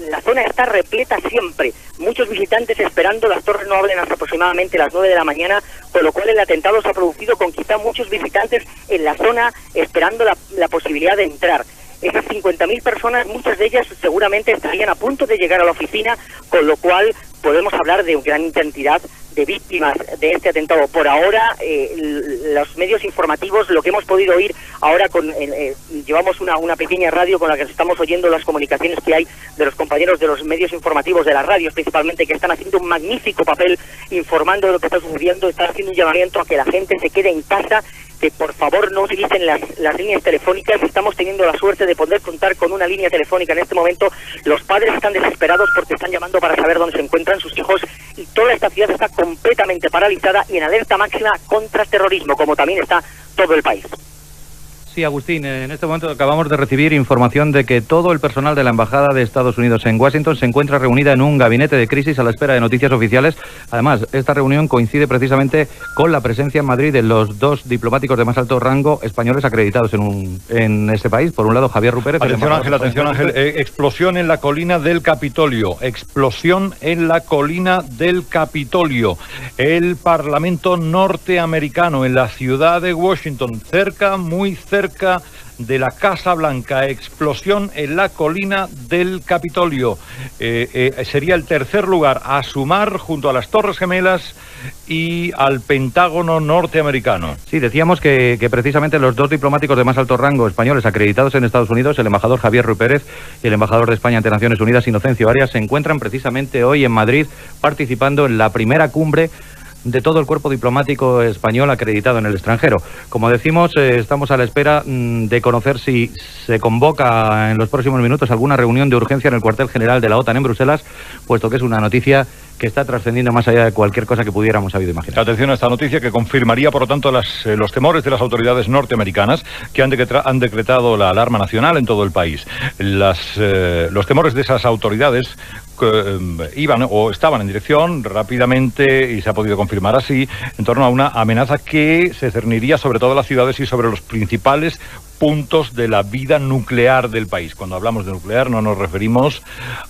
La zona está repleta siempre, muchos visitantes esperando. Las torres no abren hasta aproximadamente las 9 de la mañana, con lo cual el atentado se ha producido con quizá muchos visitantes en la zona esperando la posibilidad de entrar. Esas 50.000 personas, muchas de ellas seguramente estarían a punto de llegar a la oficina, con lo cual podemos hablar de una gran cantidad de víctimas de este atentado. Por ahora, los medios informativos, lo que hemos podido oír ahora, llevamos una pequeña radio con la que estamos oyendo las comunicaciones que hay de los compañeros de los medios informativos, de las radios principalmente, que están haciendo un magnífico papel informando de lo que está sucediendo. Están haciendo un llamamiento a que la gente se quede en casa, que por favor no utilicen las líneas telefónicas. Estamos teniendo la suerte de poder contar con una línea telefónica en este momento. Los padres están desesperados porque están llamando para saber dónde se encuentran sus hijos, y toda esta ciudad está completamente paralizada y en alerta máxima contra terrorismo, como también está todo el país. Sí, Agustín, en este momento acabamos de recibir información de que todo el personal de la Embajada de Estados Unidos en Washington se encuentra reunida en un gabinete de crisis a la espera de noticias oficiales. Además, esta reunión coincide precisamente con la presencia en Madrid de los dos diplomáticos de más alto rango españoles acreditados en ese país. Por un lado, Javier Rupérez. Atención Ángel, explosión en la colina del Capitolio. Explosión en la colina del Capitolio. El Parlamento norteamericano en la ciudad de Washington, muy cerca de la Casa Blanca. Explosión en la colina del Capitolio. Sería el tercer lugar a sumar junto a las Torres Gemelas y al Pentágono norteamericano. Sí, decíamos que precisamente los dos diplomáticos de más alto rango españoles acreditados en Estados Unidos, el embajador Javier Rupérez y el embajador de España ante Naciones Unidas, Inocencio Arias, se encuentran precisamente hoy en Madrid participando en la primera cumbre de todo el cuerpo diplomático español acreditado en el extranjero. Como decimos, estamos a la espera de conocer si se convoca en los próximos minutos alguna reunión de urgencia en el cuartel general de la OTAN en Bruselas, puesto que es una noticia que está trascendiendo más allá de cualquier cosa que pudiéramos haber imaginado. Atención a esta noticia, que confirmaría, por lo tanto, los temores de las autoridades norteamericanas, que han decretado la alarma nacional en todo el país. Los temores de esas autoridades iban o estaban en dirección rápidamente, y se ha podido confirmar así, en torno a una amenaza que se cerniría sobre todas las ciudades y sobre los principales puntos de la vida nuclear del país. Cuando hablamos de nuclear no nos referimos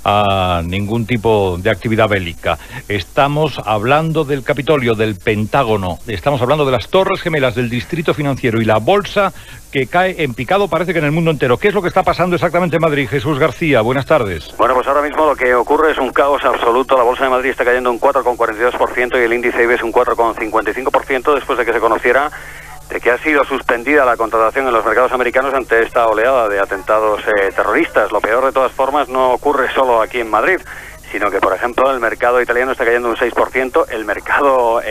a ningún tipo de actividad bélica. Estamos hablando del Capitolio, del Pentágono, estamos hablando de las Torres Gemelas, del Distrito Financiero y la bolsa que cae en picado, parece que en el mundo entero. ¿Qué es lo que está pasando exactamente en Madrid? Jesús García, buenas tardes. Bueno, pues ahora mismo lo que ocurre es un caos absoluto. La bolsa de Madrid está cayendo un 4,42% y el índice IBEX un 4,55% después de que se conociera de que ha sido suspendida la contratación en los mercados americanos ante esta oleada de atentados terroristas. Lo peor, de todas formas, no ocurre solo aquí en Madrid, sino que, por ejemplo, el mercado italiano está cayendo un 6%, el mercado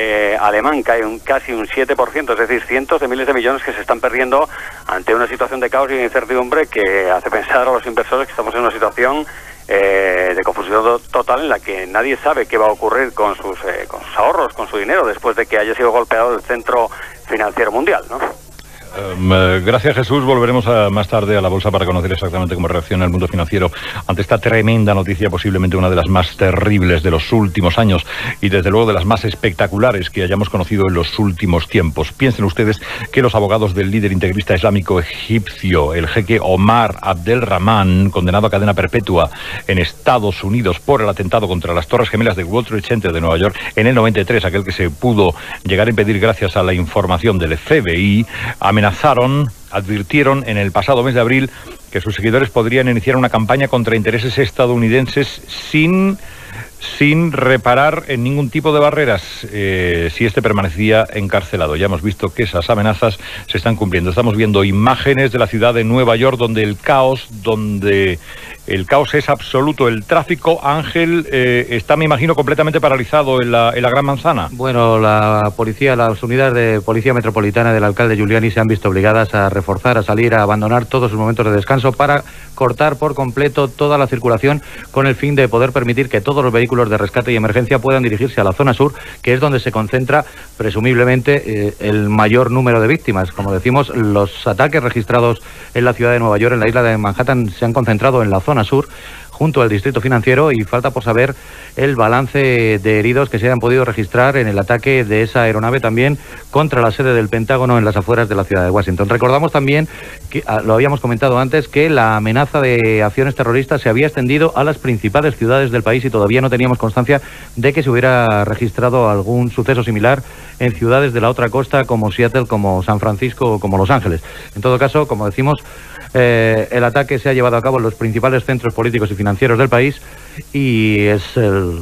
alemán cae casi un 7%, es decir, cientos de miles de millones que se están perdiendo ante una situación de caos y de incertidumbre que hace pensar a los inversores que estamos en una situación de confusión total, en la que nadie sabe qué va a ocurrir con sus ahorros, con su dinero, después de que haya sido golpeado el centro financiero mundial, ¿no? Gracias, Jesús. Volveremos más tarde a la bolsa para conocer exactamente cómo reacciona el mundo financiero ante esta tremenda noticia, posiblemente una de las más terribles de los últimos años y desde luego de las más espectaculares que hayamos conocido en los últimos tiempos. Piensen ustedes que los abogados del líder integrista islámico egipcio, el jeque Omar Abdelrahman, condenado a cadena perpetua en Estados Unidos por el atentado contra las Torres Gemelas del World Trade Center de Nueva York en el 93, aquel que se pudo llegar a impedir gracias a la información del FBI, advirtieron en el pasado mes de abril que sus seguidores podrían iniciar una campaña contra intereses estadounidenses sin reparar en ningún tipo de barreras si este permanecía encarcelado. Ya hemos visto que esas amenazas se están cumpliendo. Estamos viendo imágenes de la ciudad de Nueva York donde el caos es absoluto. El tráfico, Ángel, está, me imagino, completamente paralizado en la Gran Manzana. Bueno, la policía, las unidades de policía metropolitana del alcalde Giuliani se han visto obligadas a reforzar, a salir, a abandonar todos sus momentos de descanso para cortar por completo toda la circulación con el fin de poder permitir que todos los vehículos de rescate y emergencia puedan dirigirse a la zona sur, que es donde se concentra presumiblemente el mayor número de víctimas. Como decimos, los ataques registrados en la ciudad de Nueva York, en la isla de Manhattan, se han concentrado en la zona sur, junto al distrito financiero, y falta por saber el balance de heridos que se hayan podido registrar en el ataque de esa aeronave también contra la sede del Pentágono en las afueras de la ciudad de Washington. Recordamos también, que lo habíamos comentado antes, que la amenaza de acciones terroristas se había extendido a las principales ciudades del país y todavía no teníamos constancia de que se hubiera registrado algún suceso similar en ciudades de la otra costa como Seattle, como San Francisco o como Los Ángeles. En todo caso, como decimos, el ataque se ha llevado a cabo en los principales centros políticos y financieros del país y es el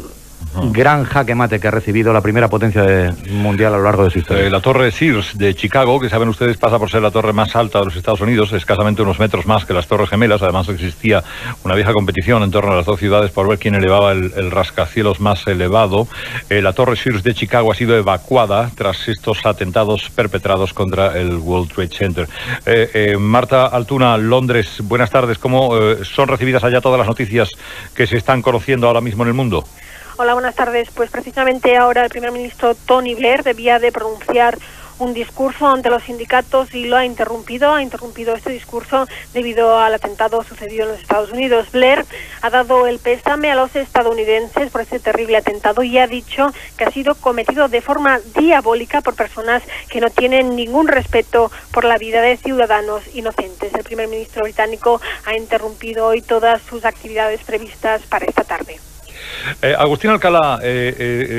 gran jaque mate que ha recibido la primera potencia mundial a lo largo de su historia. La Torre Sears de Chicago, que saben ustedes pasa por ser la torre más alta de los Estados Unidos, escasamente unos metros más que las Torres Gemelas. Además existía una vieja competición en torno a las dos ciudades por ver quién elevaba el rascacielos más elevado. La Torre Sears de Chicago ha sido evacuada tras estos atentados perpetrados contra el World Trade Center. Marta Altuna, Londres, buenas tardes. ¿Cómo son recibidas allá todas las noticias que se están conociendo ahora mismo en el mundo? Hola, buenas tardes. Pues precisamente ahora el primer ministro Tony Blair debía de pronunciar un discurso ante los sindicatos y lo ha interrumpido este discurso debido al atentado sucedido en los Estados Unidos. Blair ha dado el pésame a los estadounidenses por este terrible atentado y ha dicho que ha sido cometido de forma diabólica por personas que no tienen ningún respeto por la vida de ciudadanos inocentes. El primer ministro británico ha interrumpido hoy todas sus actividades previstas para esta tarde. Agustín Alcalá,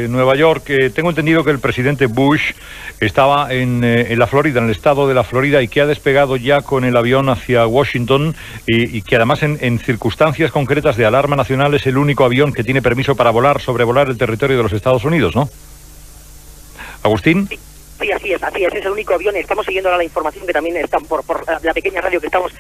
Nueva York, tengo entendido que el presidente Bush estaba en la Florida, en el estado de la Florida, y que ha despegado ya con el avión hacia Washington y que además en circunstancias concretas de alarma nacional es el único avión que tiene permiso para sobrevolar el territorio de los Estados Unidos, ¿no? Agustín. Sí, así es el único avión. Estamos siguiendo ahora la información que también está por la pequeña radio que estamos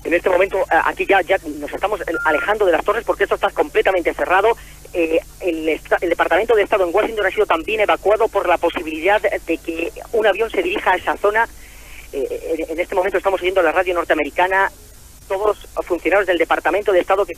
en este momento. Aquí ya nos estamos alejando de las torres porque esto está completamente cerrado. El Departamento de Estado en Washington ha sido también evacuado por la posibilidad de que un avión se dirija a esa zona. En este momento estamos siguiendo la radio norteamericana. Todos los funcionarios del Departamento de Estado, que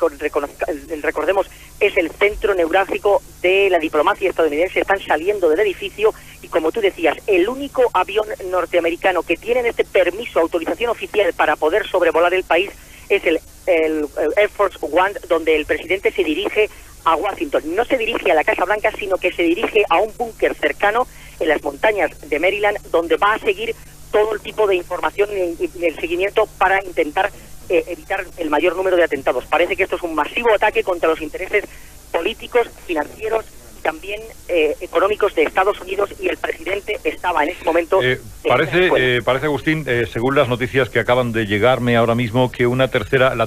recordemos es el centro neurálgico de la diplomacia estadounidense, están saliendo del edificio y, como tú decías, el único avión norteamericano que tiene este permiso, autorización oficial para poder sobrevolar el país es el Air Force One, donde el presidente se dirige a Washington. No se dirige a la Casa Blanca, sino que se dirige a un búnker cercano en las montañas de Maryland, donde va a seguir todo el tipo de información y el seguimiento para intentar evitar el mayor número de atentados. Parece que esto es un masivo ataque contra los intereses políticos, financieros y también económicos de Estados Unidos, y el presidente estaba en ese momento... Parece, Agustín, según las noticias que acaban de llegarme ahora mismo, que la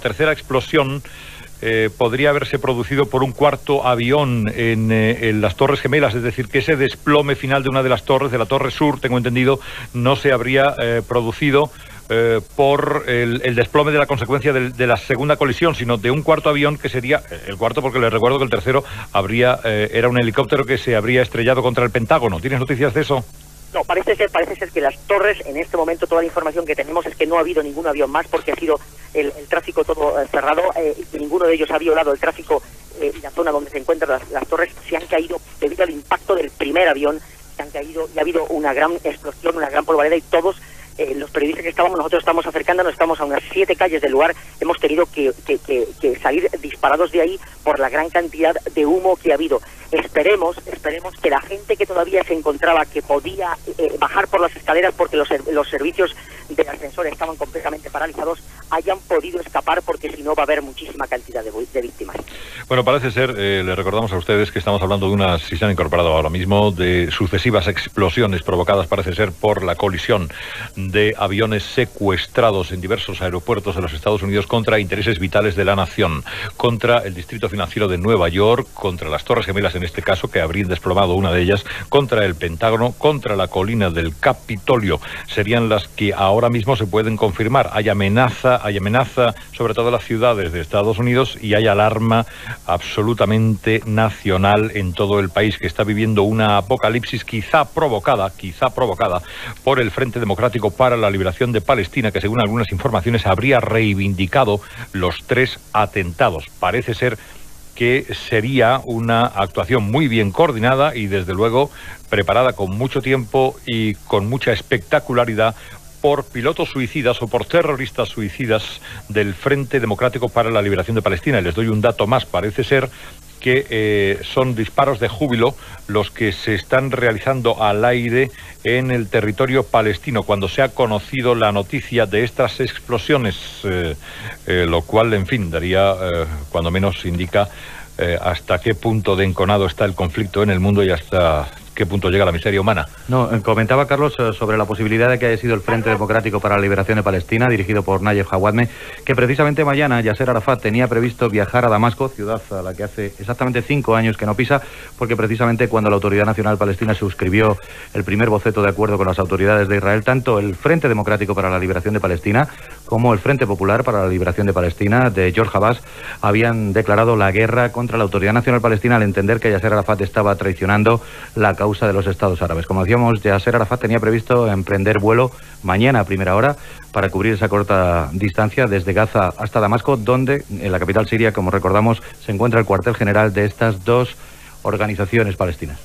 tercera explosión podría haberse producido por un cuarto avión en las Torres Gemelas, es decir, que ese desplome final de una de las torres, de la Torre Sur, tengo entendido, no se habría producido por el desplome de la consecuencia de la segunda colisión, sino de un cuarto avión que sería el cuarto, porque les recuerdo que el tercero era un helicóptero que se habría estrellado contra el Pentágono. ¿Tienes noticias de eso? No, parece ser que las torres, en este momento toda la información que tenemos es que no ha habido ningún avión más porque ha sido el tráfico todo cerrado, y ninguno de ellos ha violado el tráfico y la zona donde se encuentran las torres se han caído debido al impacto del primer avión, se han caído y ha habido una gran explosión, una gran polvareda y todos los periodistas que nosotros estamos acercándonos, estamos a unas 7 calles del lugar, hemos tenido que salir disparados de ahí por la gran cantidad de humo que ha habido. Esperemos que la gente que todavía se encontraba, que podía bajar por las escaleras porque los servicios de ascensor estaban completamente paralizados, hayan podido escapar, porque si no va a haber muchísima cantidad de víctimas. Bueno, parece ser, le recordamos a ustedes que estamos hablando de unas, si se han incorporado ahora mismo, de sucesivas explosiones provocadas, parece ser, por la colisión de aviones secuestrados en diversos aeropuertos de los Estados Unidos contra intereses vitales de la nación, contra el Distrito Financiero de Nueva York, contra las Torres Gemelas en este caso, que habrían desplomado una de ellas, contra el Pentágono, contra la colina del Capitolio. Serían las que ahora mismo se pueden confirmar. Hay amenaza sobre todo en las ciudades de Estados Unidos y hay alarma absolutamente nacional en todo el país, que está viviendo una apocalipsis quizá provocada por el Frente Democrático para la Liberación de Palestina, que según algunas informaciones habría reivindicado los 3 atentados. Parece ser que sería una actuación muy bien coordinada y desde luego preparada con mucho tiempo y con mucha espectacularidad por pilotos suicidas o por terroristas suicidas del Frente Democrático para la Liberación de Palestina. Y les doy un dato más. Parece ser que son disparos de júbilo los que se están realizando al aire en el territorio palestino cuando se ha conocido la noticia de estas explosiones, lo cual, en fin, daría, cuando menos indica, hasta qué punto de enconado está el conflicto en el mundo y hasta qué punto llega la miseria humana. No, comentaba Carlos sobre la posibilidad de que haya sido el Frente Democrático para la Liberación de Palestina, dirigido por Nayef Hawadme, que precisamente mañana Yasser Arafat tenía previsto viajar a Damasco, ciudad a la que hace exactamente 5 años que no pisa, porque precisamente cuando la Autoridad Nacional Palestina suscribió el primer boceto de acuerdo con las autoridades de Israel, tanto el Frente Democrático para la Liberación de Palestina como el Frente Popular para la Liberación de Palestina de George Abbas habían declarado la guerra contra la Autoridad Nacional Palestina al entender que Yasser Arafat estaba traicionando la causa de los Estados Árabes. Como decíamos, Yasser Arafat tenía previsto emprender vuelo mañana a primera hora para cubrir esa corta distancia desde Gaza hasta Damasco, donde en la capital siria, como recordamos, se encuentra el cuartel general de estas 2 organizaciones palestinas.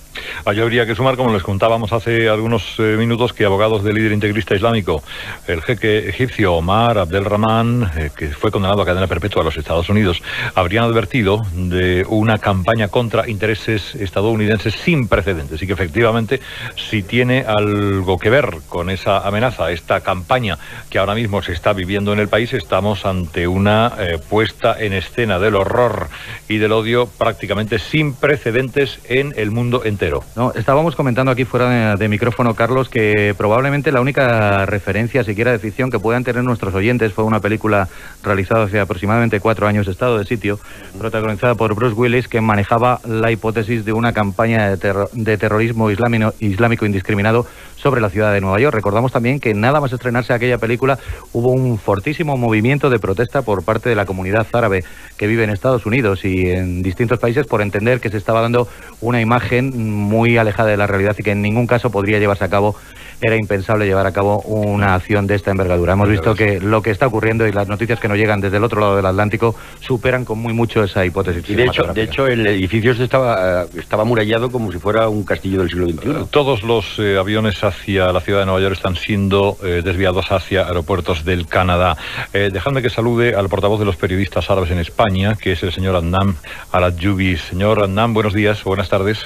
Allí habría que sumar, como les contábamos hace algunos minutos, que abogados del líder integrista islámico, el jeque egipcio Omar Abdelrahman, que fue condenado a cadena perpetua a los Estados Unidos, habrían advertido de una campaña contra intereses estadounidenses sin precedentes y que efectivamente, si tiene algo que ver con esa amenaza, esta campaña que ahora mismo se está viviendo en el país, estamos ante una puesta en escena del horror y del odio prácticamente sin precedentes en el mundo entero. No, estábamos comentando aquí fuera de micrófono, Carlos, que probablemente la única referencia siquiera de ficción que puedan tener nuestros oyentes fue una película realizada hace aproximadamente 4 años, Estado de Sitio, protagonizada por Bruce Willis, que manejaba la hipótesis de una campaña de terrorismo islámico indiscriminado sobre la ciudad de Nueva York. Recordamos también que nada más estrenarse aquella película hubo un fortísimo movimiento de protesta por parte de la comunidad árabe que vive en Estados Unidos y en distintos países por entender que se estaba dando una imagen muy alejada de la realidad y que en ningún caso podría llevarse a cabo. Era impensable llevar a cabo una acción de esta envergadura. Hemos visto que lo que está ocurriendo y las noticias que nos llegan desde el otro lado del Atlántico superan con muy mucho esa hipótesis. Y de hecho el edificio estaba amurallado como si fuera un castillo del siglo XXI. Todos los aviones hacia la ciudad de Nueva York están siendo desviados hacia aeropuertos del Canadá. Dejadme que salude al portavoz de los periodistas árabes en España, que es el señor Adnan Al-Adjoubi. Señor Adnan, buenos días, buenas tardes.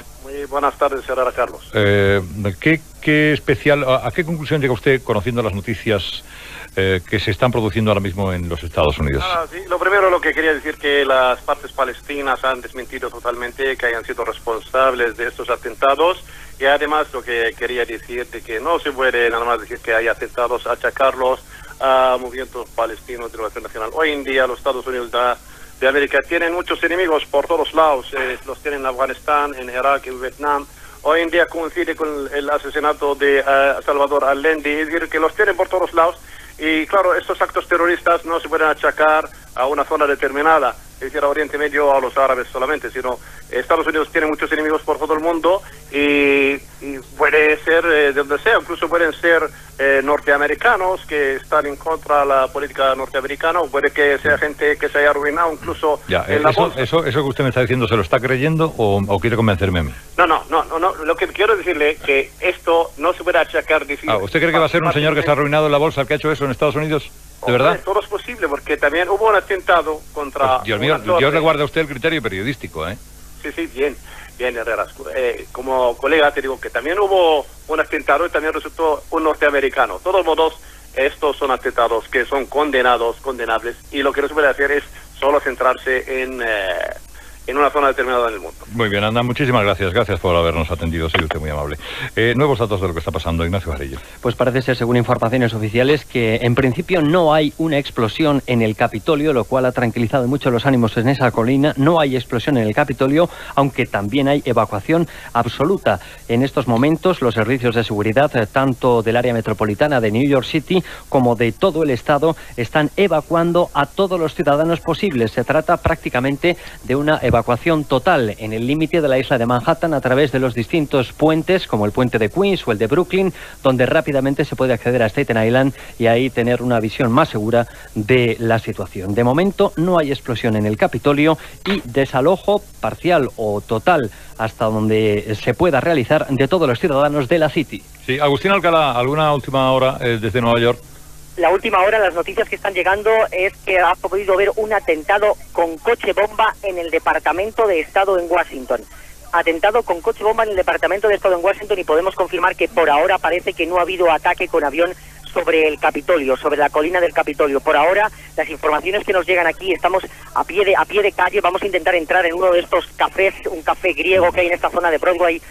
Buenas tardes, señora Carlos. ¿Qué especial, a qué conclusión llega usted conociendo las noticias que se están produciendo ahora mismo en los Estados Unidos? Sí, lo primero, lo que quería decir, que las partes palestinas han desmentido totalmente que hayan sido responsables de estos atentados, y además lo que quería decir de que no se puede nada más decir que hay atentados, achacarlos a movimientos palestinos de liberación nacional. Hoy en día los Estados Unidos de América tienen muchos enemigos por todos lados, los tienen en Afganistán, en Irak, en Vietnam. Hoy en día coincide con el asesinato de Salvador Allende, es decir, que los tienen por todos lados. Y claro, estos actos terroristas no se pueden achacar a una zona determinada. es decir, a Oriente Medio o a los árabes solamente, sino Estados Unidos tiene muchos enemigos por todo el mundo y puede ser de donde sea, incluso pueden ser norteamericanos que están en contra de la política norteamericana, o puede que sea gente que se haya arruinado incluso en la bolsa. Eso que usted me está diciendo, ¿se lo está creyendo o quiere convencerme a mí? No, lo que quiero decirle es que esto no se puede achacar. ¿Usted cree que va a ser un señor que se ha arruinado en la bolsa el que ha hecho eso en Estados Unidos? ¿De verdad? Todo es posible, porque también hubo un atentado contra... Pues, Dios mío, Dios le guarda a usted el criterio periodístico, ¿eh? Sí, bien, Herreras. Como colega te digo que también hubo un atentado y también resultó un norteamericano. De todos modos, estos son atentados que son condenables, y lo que no se puede hacer es solo centrarse en una zona determinada en el mundo. Muy bien, Anda, muchísimas gracias. Gracias por habernos atendido, soy usted muy amable. Nuevos datos de lo que está pasando, Ignacio Jarillo. Pues parece ser, según informaciones oficiales, que en principio no hay una explosión en el Capitolio, lo cual ha tranquilizado mucho los ánimos en esa colina. No hay explosión en el Capitolio, aunque también hay evacuación absoluta. En estos momentos, los servicios de seguridad, tanto del área metropolitana de New York City como de todo el estado, están evacuando a todos los ciudadanos posibles. Se trata prácticamente de una evacuación total en el límite de la isla de Manhattan a través de los distintos puentes, como el puente de Queens o el de Brooklyn, donde rápidamente se puede acceder a Staten Island y ahí tener una visión más segura de la situación. De momento no hay explosión en el Capitolio y desalojo parcial o total hasta donde se pueda realizar de todos los ciudadanos de la City. Sí, Agustín Alcalá, ¿alguna última hora desde Nueva York? La última hora, las noticias que están llegando es que ha podido haber un atentado con coche bomba en el Departamento de Estado en Washington. Atentado con coche bomba en el Departamento de Estado en Washington, y podemos confirmar que por ahora parece que no ha habido ataque con avión sobre el Capitolio, sobre la colina del Capitolio. Por ahora, las informaciones que nos llegan aquí, estamos a pie de calle. Vamos a intentar entrar en uno de estos cafés, un café griego que hay en esta zona de Broadway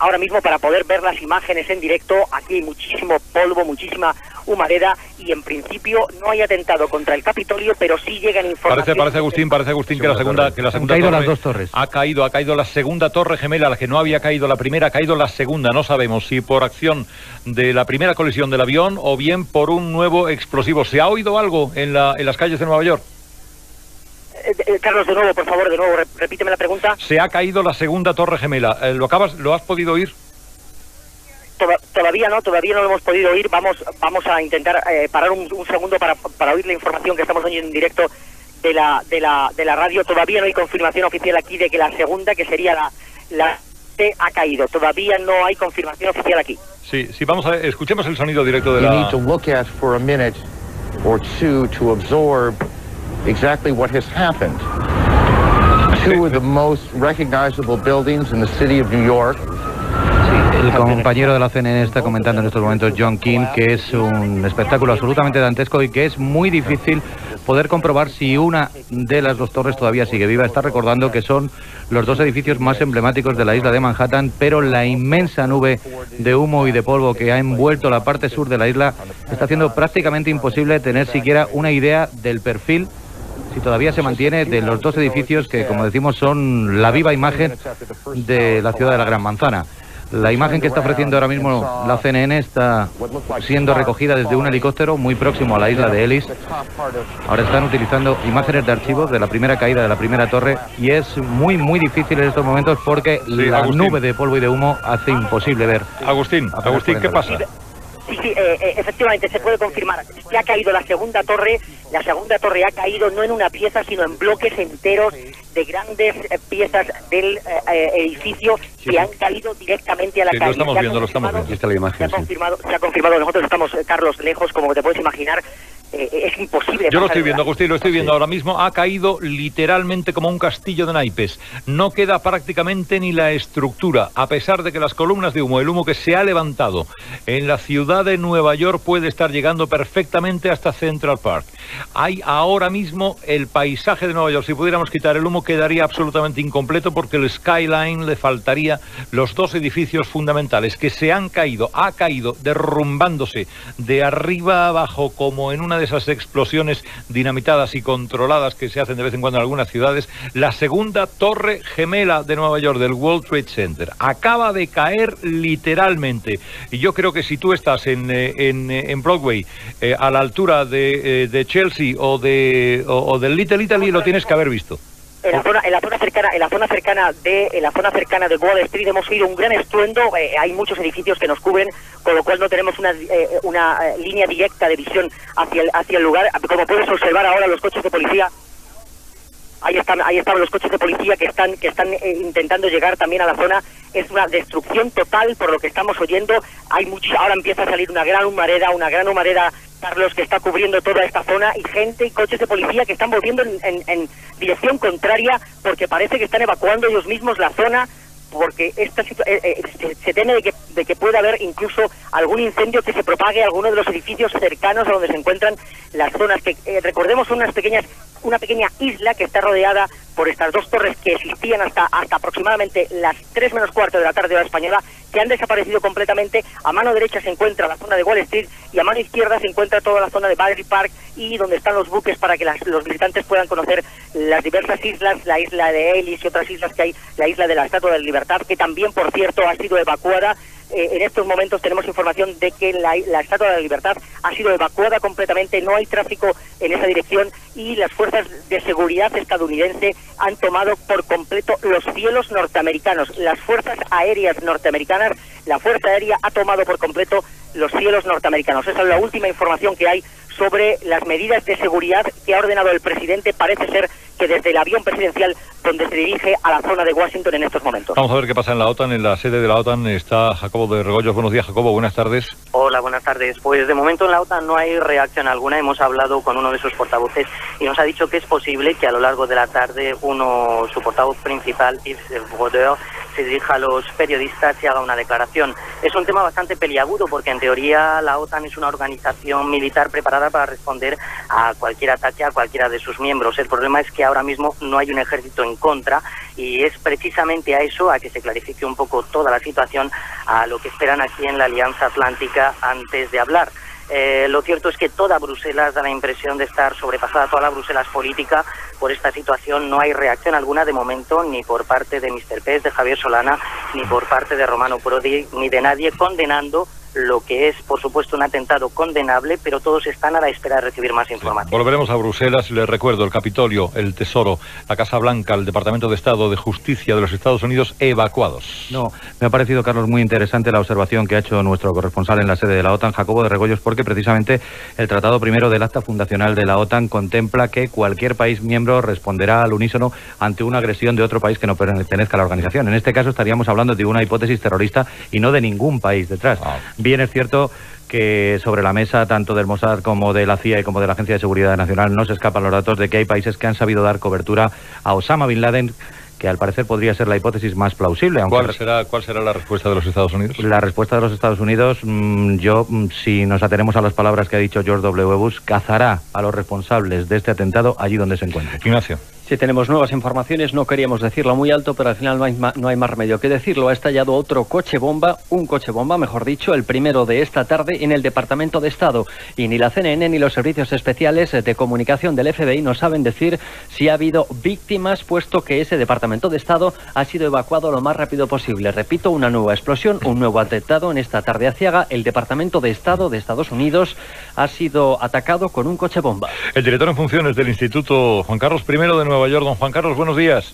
ahora mismo, para poder ver las imágenes en directo. Aquí hay muchísimo polvo, muchísima humareda, y en principio no hay atentado contra el Capitolio, pero sí llegan informaciones. Parece Agustín que la segunda han caído las dos torres. Ha caído la segunda torre gemela, la que no había caído la primera, ha caído la segunda. No sabemos si por acción de la primera colisión del avión o bien por un nuevo explosivo. ¿Se ha oído algo en las calles de Nueva York? Carlos, de nuevo, por favor, repíteme la pregunta. Se ha caído la segunda torre gemela. ¿Lo has podido oír? Todavía no lo hemos podido oír. Vamos a intentar parar un segundo para oír la información que estamos oyendo en directo de la radio. Todavía no hay confirmación oficial aquí de que la segunda, que sería la ha caído. Todavía no hay confirmación oficial aquí. Sí, vamos a ver, escuchemos el sonido directo de la... You need to look at for a minute or two to absorb exactly what has happened. Two of the most recognizable buildings in the city of New York. El compañero de la CNN está comentando en estos momentos, John King, que es un espectáculo absolutamente dantesco y que es muy difícil poder comprobar si una de las dos torres todavía sigue viva. Está recordando que son los dos edificios más emblemáticos de la isla de Manhattan, pero la inmensa nube de humo y de polvo que ha envuelto la parte sur de la isla está haciendo prácticamente imposible tener siquiera una idea del perfil, si todavía se mantiene, de los dos edificios que, como decimos, son la viva imagen de la ciudad de la Gran Manzana. La imagen que está ofreciendo ahora mismo la CNN está siendo recogida desde un helicóptero muy próximo a la isla de Ellis. Ahora están utilizando imágenes de archivos de la primera caída de la primera torre y es muy difícil en estos momentos porque la nube de polvo y de humo hace imposible ver. Agustín, ¿qué pasa? Sí, efectivamente se puede confirmar que ha caído la segunda torre. La segunda torre ha caído no en una pieza, sino en bloques enteros de grandes piezas del edificio que han caído directamente a la calle. Lo estamos viendo. Aquí está la imagen. Se ha confirmado. Nosotros estamos, Carlos, lejos, como te puedes imaginar. Es imposible. Yo lo estoy viendo, Agustín, lo estoy viendo ahora mismo. Ha caído literalmente como un castillo de naipes. No queda prácticamente ni la estructura, a pesar de que las columnas de humo, el humo que se ha levantado en la ciudad de Nueva York puede estar llegando perfectamente hasta Central Park. Hay ahora mismo el paisaje de Nueva York. Si pudiéramos quitar el humo, quedaría absolutamente incompleto porque el skyline le faltaría los dos edificios fundamentales que se han caído, ha caído derrumbándose de arriba a abajo como en una de esas explosiones dinamitadas y controladas que se hacen de vez en cuando en algunas ciudades. La segunda torre gemela de Nueva York, del World Trade Center, acaba de caer literalmente. Y yo creo que si tú estás en Broadway, a la altura de Chelsea Jersey o del Little Italy lo tienes que haber visto. En la zona cercana de Wall Street hemos oído un gran estruendo. Hay muchos edificios que nos cubren, con lo cual no tenemos una línea directa de visión hacia el lugar. Como puedes observar ahora, los coches de policía. Ahí están los coches de policía que están intentando llegar también a la zona. Es una destrucción total por lo que estamos oyendo. Ahora empieza a salir una gran humareda, Carlos, que está cubriendo toda esta zona, y gente y coches de policía que están volviendo en dirección contraria porque parece que están evacuando ellos mismos la zona, porque se teme de que pueda haber incluso algún incendio que se propague a alguno de los edificios cercanos a donde se encuentran las zonas que, recordemos, son una pequeña isla que está rodeada por estas dos torres que existían hasta aproximadamente las 3 menos cuarto de la tarde hora española, que han desaparecido completamente. A mano derecha se encuentra la zona de Wall Street y a mano izquierda se encuentra toda la zona de Battery Park, y donde están los buques para que los visitantes puedan conocer las diversas islas, la isla de Ellis y otras islas que hay, la isla de la Estatua de la Libertad, que también, por cierto, ha sido evacuada. En estos momentos tenemos información de que la Estatua de la Libertad ha sido evacuada completamente, no hay tráfico en esa dirección, y las fuerzas de seguridad estadounidense han tomado por completo los cielos norteamericanos. Las fuerzas aéreas norteamericanas, la Fuerza Aérea ha tomado por completo los cielos norteamericanos. Esa es la última información que hay sobre las medidas de seguridad que ha ordenado el presidente. Parece ser que desde el avión presidencial donde se dirige a la zona de Washington en estos momentos. Vamos a ver qué pasa en la OTAN. En la sede de la OTAN está Jacobo de Regoyos. Buenos días, Jacobo, buenas tardes. Hola, buenas tardes. Pues de momento en la OTAN no hay reacción alguna. Hemos hablado con uno de sus portavoces y nos ha dicho que es posible que a lo largo de la tarde su portavoz principal, Yves Brodeur, se dirija a los periodistas y haga una declaración. Es un tema bastante peliagudo porque en teoría la OTAN es una organización militar preparada para responder a cualquier ataque a cualquiera de sus miembros. El problema es que ahora mismo no hay un ejército en contra, y es precisamente a eso, a que se clarifique un poco toda la situación, a lo que esperan aquí en la Alianza Atlántica antes de hablar. Lo cierto es que toda Bruselas da la impresión de estar sobrepasada, toda la Bruselas política, por esta situación. No hay reacción alguna de momento, ni por parte de Mr. Pes, de Javier Solana, ni por parte de Romano Prodi, ni de nadie condenando lo que es, por supuesto, un atentado condenable, pero todos están a la espera de recibir más información. Sí. Volveremos a Bruselas. Les recuerdo, el Capitolio, el Tesoro, la Casa Blanca, el Departamento de Estado de Justicia de los Estados Unidos evacuados. No, me ha parecido, Carlos, muy interesante la observación que ha hecho nuestro corresponsal en la sede de la OTAN, Jacobo de Regoyos, porque precisamente el Tratado Primero del Acta Fundacional de la OTAN contempla que cualquier país miembro responderá al unísono ante una agresión de otro país que no pertenezca a la organización. En este caso estaríamos hablando de una hipótesis terrorista y no de ningún país detrás. Bien es cierto que sobre la mesa, tanto del Mossad como de la CIA y como de la Agencia de Seguridad Nacional, no se escapan los datos de que hay países que han sabido dar cobertura a Osama Bin Laden, que al parecer podría ser la hipótesis más plausible. ¿Cuál será la respuesta de los Estados Unidos? La respuesta de los Estados Unidos, si nos atenemos a las palabras que ha dicho George W. Bush, cazará a los responsables de este atentado allí donde se encuentren. Ignacio. Si tenemos nuevas informaciones, no queríamos decirlo muy alto, pero al final no hay más remedio que decirlo. Ha estallado otro coche bomba, mejor dicho, el primero de esta tarde en el Departamento de Estado. Y ni la CNN ni los servicios especiales de comunicación del FBI no saben decir si ha habido víctimas, puesto que ese Departamento de Estado ha sido evacuado lo más rápido posible. Repito, una nueva explosión, un nuevo atentado en esta tarde aciaga. El Departamento de Estado de Estados Unidos ha sido atacado con un coche bomba. El director en funciones del Instituto Juan Carlos I de Nueva York, don Juan Carlos, buenos días.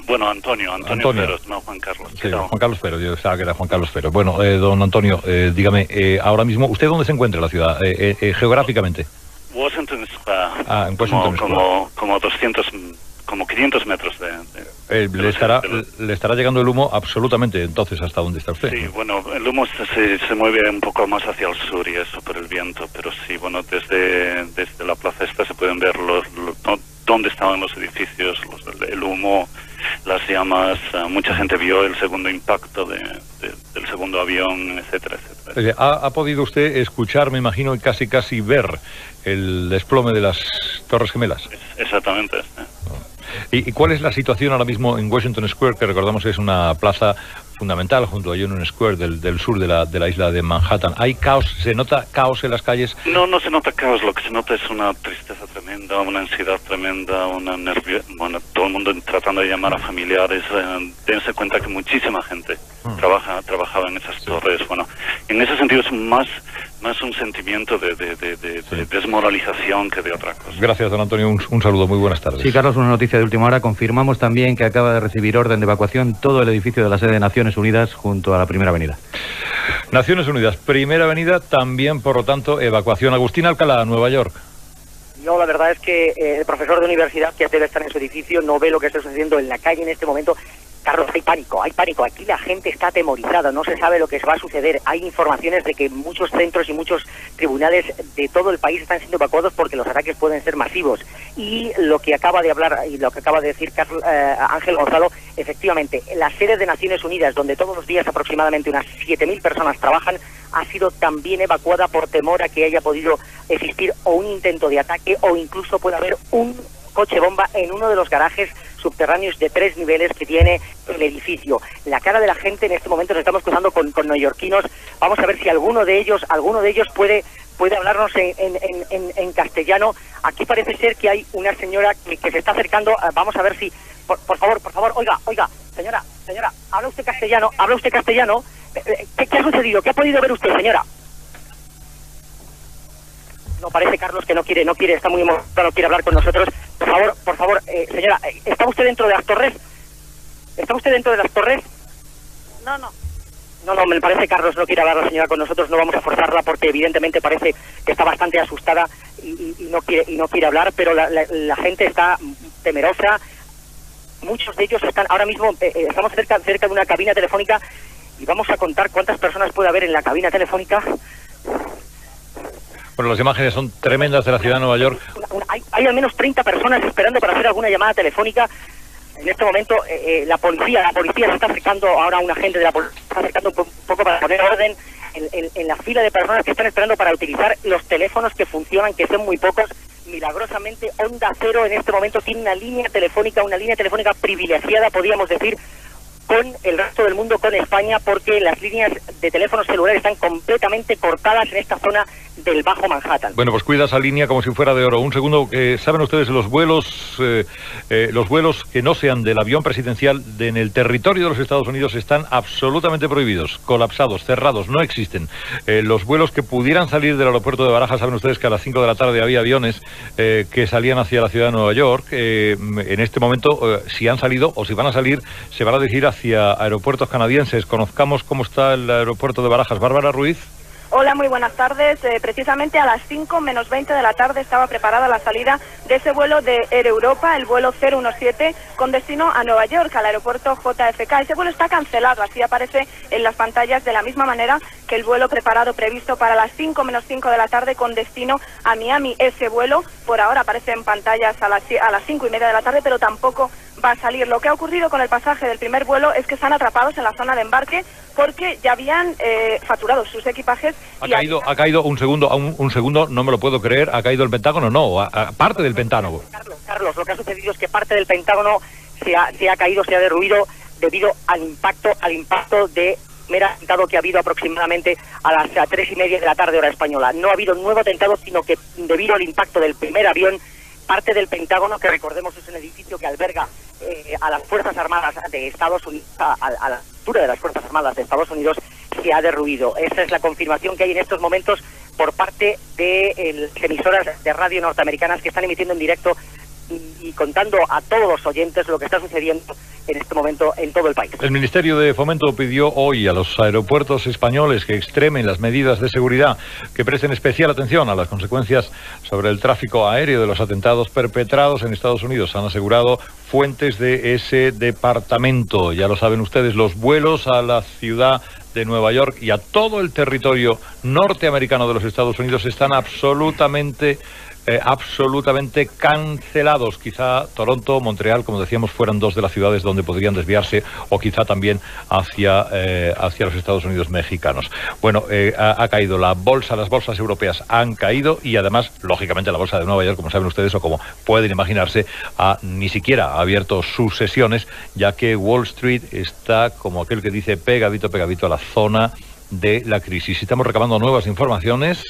Bueno, Antonio Pero, no Juan Carlos. Sí, Juan Carlos Pero, yo sabía que era Juan Carlos Pero. Bueno, don Antonio, dígame, ahora mismo, ¿usted dónde se encuentra en la ciudad, geográficamente? Washington Square. En Washington Square. Como 500 metros de le estará llegando el humo absolutamente, entonces, ¿hasta dónde está usted? Sí, bueno, el humo se mueve un poco más hacia el sur y eso por el viento, pero sí, bueno, desde la plaza esta se pueden ver dónde estaban los edificios, el humo, las llamas. Mucha gente vio el segundo impacto del segundo avión, etcétera, etcétera. ¿Ha podido usted escuchar, me imagino, y casi ver el desplome de las Torres Gemelas? Exactamente. ¿Y cuál es la situación ahora mismo en Washington Square, que recordamos es una plaza fundamental junto a Union Square del sur de la isla de Manhattan? ¿Hay caos? ¿Se nota caos en las calles? No se nota caos, lo que se nota es una tristeza tremenda, una ansiedad tremenda, todo el mundo tratando de llamar a familiares. Dense cuenta que muchísima gente trabajaba en esas torres. Bueno, en ese sentido es más un sentimiento de desmoralización que de otra cosa. Gracias, don Antonio. Un saludo, muy buenas tardes. Sí, Carlos, una noticia de última hora. Confirmamos también que acaba de recibir orden de evacuación todo el edificio de la sede de Naciones Unidas junto a la Primera Avenida. Naciones Unidas, Primera Avenida, también, por lo tanto, evacuación. Agustín Alcalá, Nueva York. No, la verdad es que el profesor de universidad que debe estar en su edificio no ve lo que está sucediendo en la calle en este momento. Carlos, hay pánico. Aquí la gente está atemorizada, no se sabe lo que va a suceder. Hay informaciones de que muchos centros y muchos tribunales de todo el país están siendo evacuados porque los ataques pueden ser masivos. Y lo que acaba de hablar y lo que acaba de decir Ángel Gonzalo, efectivamente, la sede de Naciones Unidas, donde todos los días aproximadamente unas 7.000 personas trabajan, ha sido también evacuada por temor a que haya podido existir o un intento de ataque o incluso pueda haber un coche bomba en uno de los garajes subterráneos de 3 niveles que tiene el edificio. La cara de la gente en este momento, nos estamos cruzando con neoyorquinos. Vamos a ver si alguno de ellos puede hablarnos en castellano. Aquí parece ser que hay una señora que se está acercando. Vamos a ver si, por favor, oiga, señora, ¿habla usted castellano? ¿Qué ha sucedido? ¿Qué ha podido ver usted, señora? No, parece Carlos que no quiere, está muy emocionado, no quiere hablar con nosotros. Por favor, señora, ¿está usted dentro de las torres? No, me parece Carlos no quiere hablar la señora con nosotros, no vamos a forzarla porque evidentemente parece que está bastante asustada y no quiere hablar, pero la gente está temerosa. Muchos de ellos están ahora mismo, estamos cerca de una cabina telefónica y vamos a contar cuántas personas puede haber en la cabina telefónica. Bueno, las imágenes son tremendas de la ciudad de Nueva York. Hay al menos 30 personas esperando para hacer alguna llamada telefónica. En este momento la policía se está acercando, ahora un agente de la policía se está acercando un poco para poner orden en la fila de personas que están esperando para utilizar los teléfonos que funcionan, que son muy pocos. Milagrosamente, Onda Cero en este momento tiene una línea telefónica privilegiada, podríamos decir, con el resto del mundo, con España, porque las líneas de teléfonos celulares están completamente cortadas en esta zona del Bajo Manhattan. Bueno, pues cuida esa línea como si fuera de oro. Un segundo, ¿saben ustedes los vuelos que no sean del avión presidencial en el territorio de los Estados Unidos están absolutamente prohibidos, colapsados, cerrados, no existen? Los vuelos que pudieran salir del aeropuerto de Barajas, saben ustedes que a las 5 de la tarde había aviones que salían hacia la ciudad de Nueva York. En este momento, si han salido o si van a salir, se van a dirigir hacia aeropuertos canadienses. Conozcamos cómo está el aeropuerto de Barajas. Bárbara Ruiz. Hola, muy buenas tardes. Precisamente a las 5 menos 20 de la tarde estaba preparada la salida de ese vuelo de Air Europa, el vuelo 017, con destino a Nueva York, al aeropuerto JFK. Ese vuelo está cancelado, así aparece en las pantallas, de la misma manera que el vuelo previsto para las 5 menos 5 de la tarde con destino a Miami. Ese vuelo por ahora aparece en pantallas a las 5 y media de la tarde, pero tampoco va a salir. Lo que ha ocurrido con el pasaje del primer vuelo es que están atrapados en la zona de embarque porque ya habían facturado sus equipajes. Ha caído un segundo, no me lo puedo creer, ha caído el Pentágono, parte del Pentágono. Carlos, lo que ha sucedido es que parte del Pentágono se ha caído, se ha derruido debido al impacto de primer atentado que ha habido aproximadamente a las 3 y media de la tarde hora española. No ha habido un nuevo atentado, sino que debido al impacto del primer avión, parte del Pentágono, que recordemos es un edificio que alberga a las Fuerzas Armadas de Estados Unidos, a la altura de las Fuerzas Armadas de Estados Unidos, se ha derruido. Esa es la confirmación que hay en estos momentos por parte de las emisoras de radio norteamericanas que están emitiendo en directo y contando a todos los oyentes lo que está sucediendo en este momento en todo el país. El Ministerio de Fomento pidió hoy a los aeropuertos españoles que extremen las medidas de seguridad, que presten especial atención a las consecuencias sobre el tráfico aéreo de los atentados perpetrados en Estados Unidos. Han asegurado fuentes de ese departamento. Ya lo saben ustedes, los vuelos a la ciudad de Nueva York y a todo el territorio norteamericano de los Estados Unidos están absolutamente cancelados. Quizá Toronto, Montreal, como decíamos, fueran dos de las ciudades donde podrían desviarse, o quizá también hacia los Estados Unidos mexicanos. Bueno, ha caído la bolsa, las bolsas europeas han caído y además, lógicamente, la bolsa de Nueva York, como saben ustedes o como pueden imaginarse, ni siquiera ha abierto sus sesiones, ya que Wall Street está, como aquel que dice, pegadito a la zona de la crisis. Estamos recabando nuevas informaciones.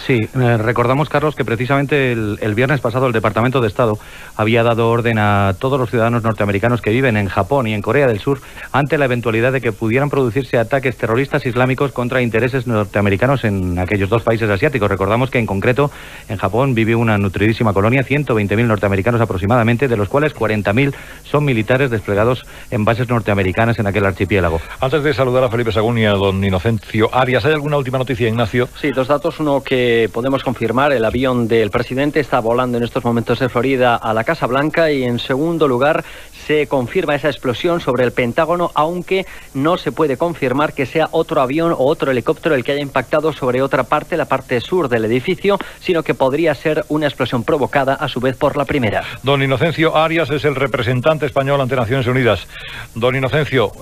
Sí, recordamos, Carlos, que precisamente el viernes pasado el Departamento de Estado había dado orden a todos los ciudadanos norteamericanos que viven en Japón y en Corea del Sur ante la eventualidad de que pudieran producirse ataques terroristas islámicos contra intereses norteamericanos en aquellos dos países asiáticos. Recordamos que en concreto en Japón vive una nutridísima colonia, 120.000 norteamericanos aproximadamente, de los cuales 40.000 son militares desplegados en bases norteamericanas en aquel archipiélago. Antes de saludar a Felipe Sagún y a don Inocencio Arias, ¿hay alguna última noticia, Ignacio? Sí, dos datos. Uno que podemos confirmar, el avión del presidente está volando en estos momentos de Florida a la Casa Blanca, y en segundo lugar se confirma esa explosión sobre el Pentágono, aunque no se puede confirmar que sea otro avión o otro helicóptero el que haya impactado sobre otra parte, la parte sur del edificio, sino que podría ser una explosión provocada a su vez por la primera. Don Inocencio Arias es el representante español ante Naciones Unidas. Don Inocencio,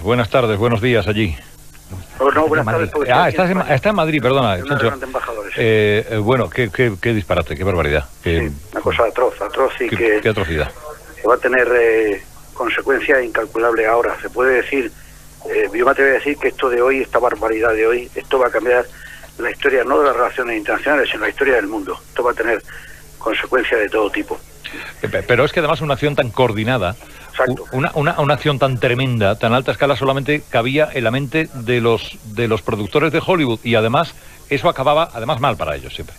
buenas tardes, buenos días allí. No, buenas tardes. Está en Madrid, perdona. Bueno, qué disparate, qué barbaridad. Sí, una cosa atroz y qué atrocidad. Que va a tener consecuencias incalculables ahora. Se puede decir, yo me atrevo a decir que esto de hoy, esta barbaridad de hoy, esto va a cambiar la historia no de las relaciones internacionales, sino la historia del mundo. Esto va a tener consecuencias de todo tipo. Pero es que además una acción tan coordinada, una acción tan tremenda, tan alta escala, solamente cabía en la mente de los productores de Hollywood, y además eso acababa además mal para ellos siempre.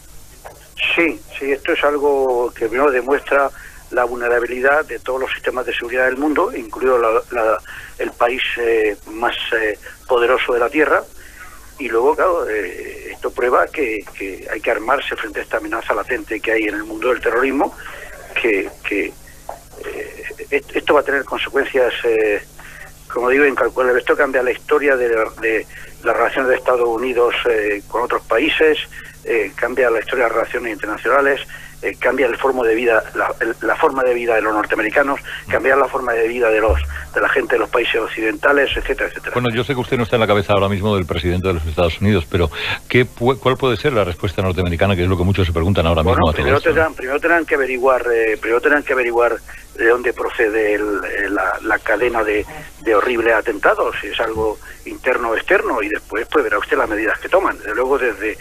Sí, esto es algo que primero demuestra la vulnerabilidad de todos los sistemas de seguridad del mundo, incluido el país más poderoso de la Tierra, y luego, claro, esto prueba que hay que armarse frente a esta amenaza latente que hay en el mundo del terrorismo, que esto va a tener consecuencias, como digo, incalculables. Esto cambia la historia de las relaciones de Estados Unidos con otros países, cambia la historia de las relaciones internacionales, cambia la forma de vida de los norteamericanos, cambia la forma de vida de la gente de los países occidentales, etcétera, etcétera. Bueno, yo sé que usted no está en la cabeza ahora mismo del presidente de los Estados Unidos, pero ¿cuál puede ser la respuesta norteamericana, que es lo que muchos se preguntan ahora mismo? Primero tendrán que averiguar de dónde procede la cadena de horribles atentados, si es algo interno o externo, y después pues verá usted las medidas que toman. Desde luego, desde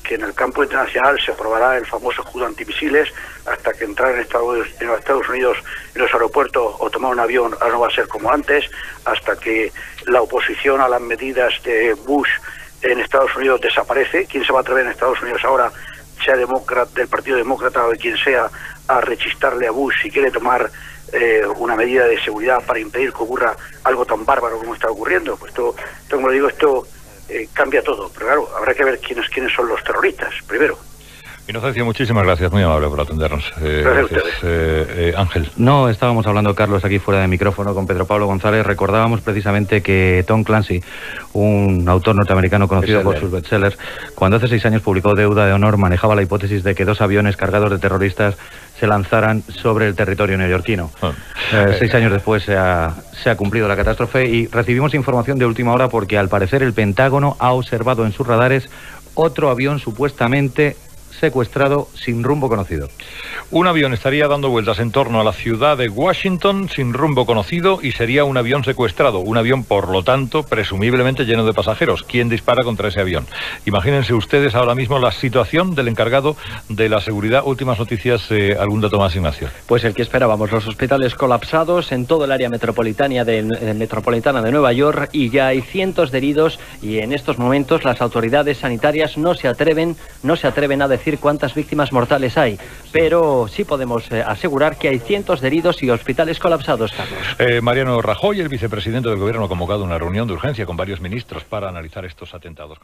que en el campo internacional se aprobará el famoso escudo antimisiles, hasta que entrar en los Estados Unidos en los aeropuertos o tomar un avión ahora no va a ser como antes, hasta que la oposición a las medidas de Bush en Estados Unidos desaparece. ¿Quién se va a atrever en Estados Unidos ahora, sea demócrata, del Partido Demócrata o de quien sea, a rechistarle a Bush si quiere tomar una medida de seguridad para impedir que ocurra algo tan bárbaro como está ocurriendo? Pues esto como digo, esto cambia todo, pero claro, habrá que ver quiénes son los terroristas primero. Inocencio, muchísimas gracias, muy amable por atendernos. Gracias, Ángel. No, estábamos hablando, Carlos, aquí fuera de micrófono con Pedro Pablo González. Recordábamos precisamente que Tom Clancy, un autor norteamericano conocido por sus bestsellers, cuando hace 6 años publicó Deuda de Honor, manejaba la hipótesis de que 2 aviones cargados de terroristas se lanzaran sobre el territorio neoyorquino. 6 años después se ha cumplido la catástrofe, y recibimos información de última hora porque al parecer el Pentágono ha observado en sus radares otro avión supuestamente secuestrado sin rumbo conocido. Un avión estaría dando vueltas en torno a la ciudad de Washington sin rumbo conocido, y sería un avión secuestrado. Un avión, por lo tanto, presumiblemente lleno de pasajeros. ¿Quién dispara contra ese avión? Imagínense ustedes ahora mismo la situación del encargado de la seguridad. Últimas noticias, ¿algún dato más, Ignacio? Pues el que esperábamos, los hospitales colapsados en todo el área metropolitana de Nueva York, y ya hay cientos de heridos, y en estos momentos las autoridades sanitarias no se atreven a decir cuántas víctimas mortales hay, pero sí podemos asegurar que hay cientos de heridos y hospitales colapsados, Carlos. Mariano Rajoy, el vicepresidente del Gobierno, ha convocado una reunión de urgencia con varios ministros para analizar estos atentados.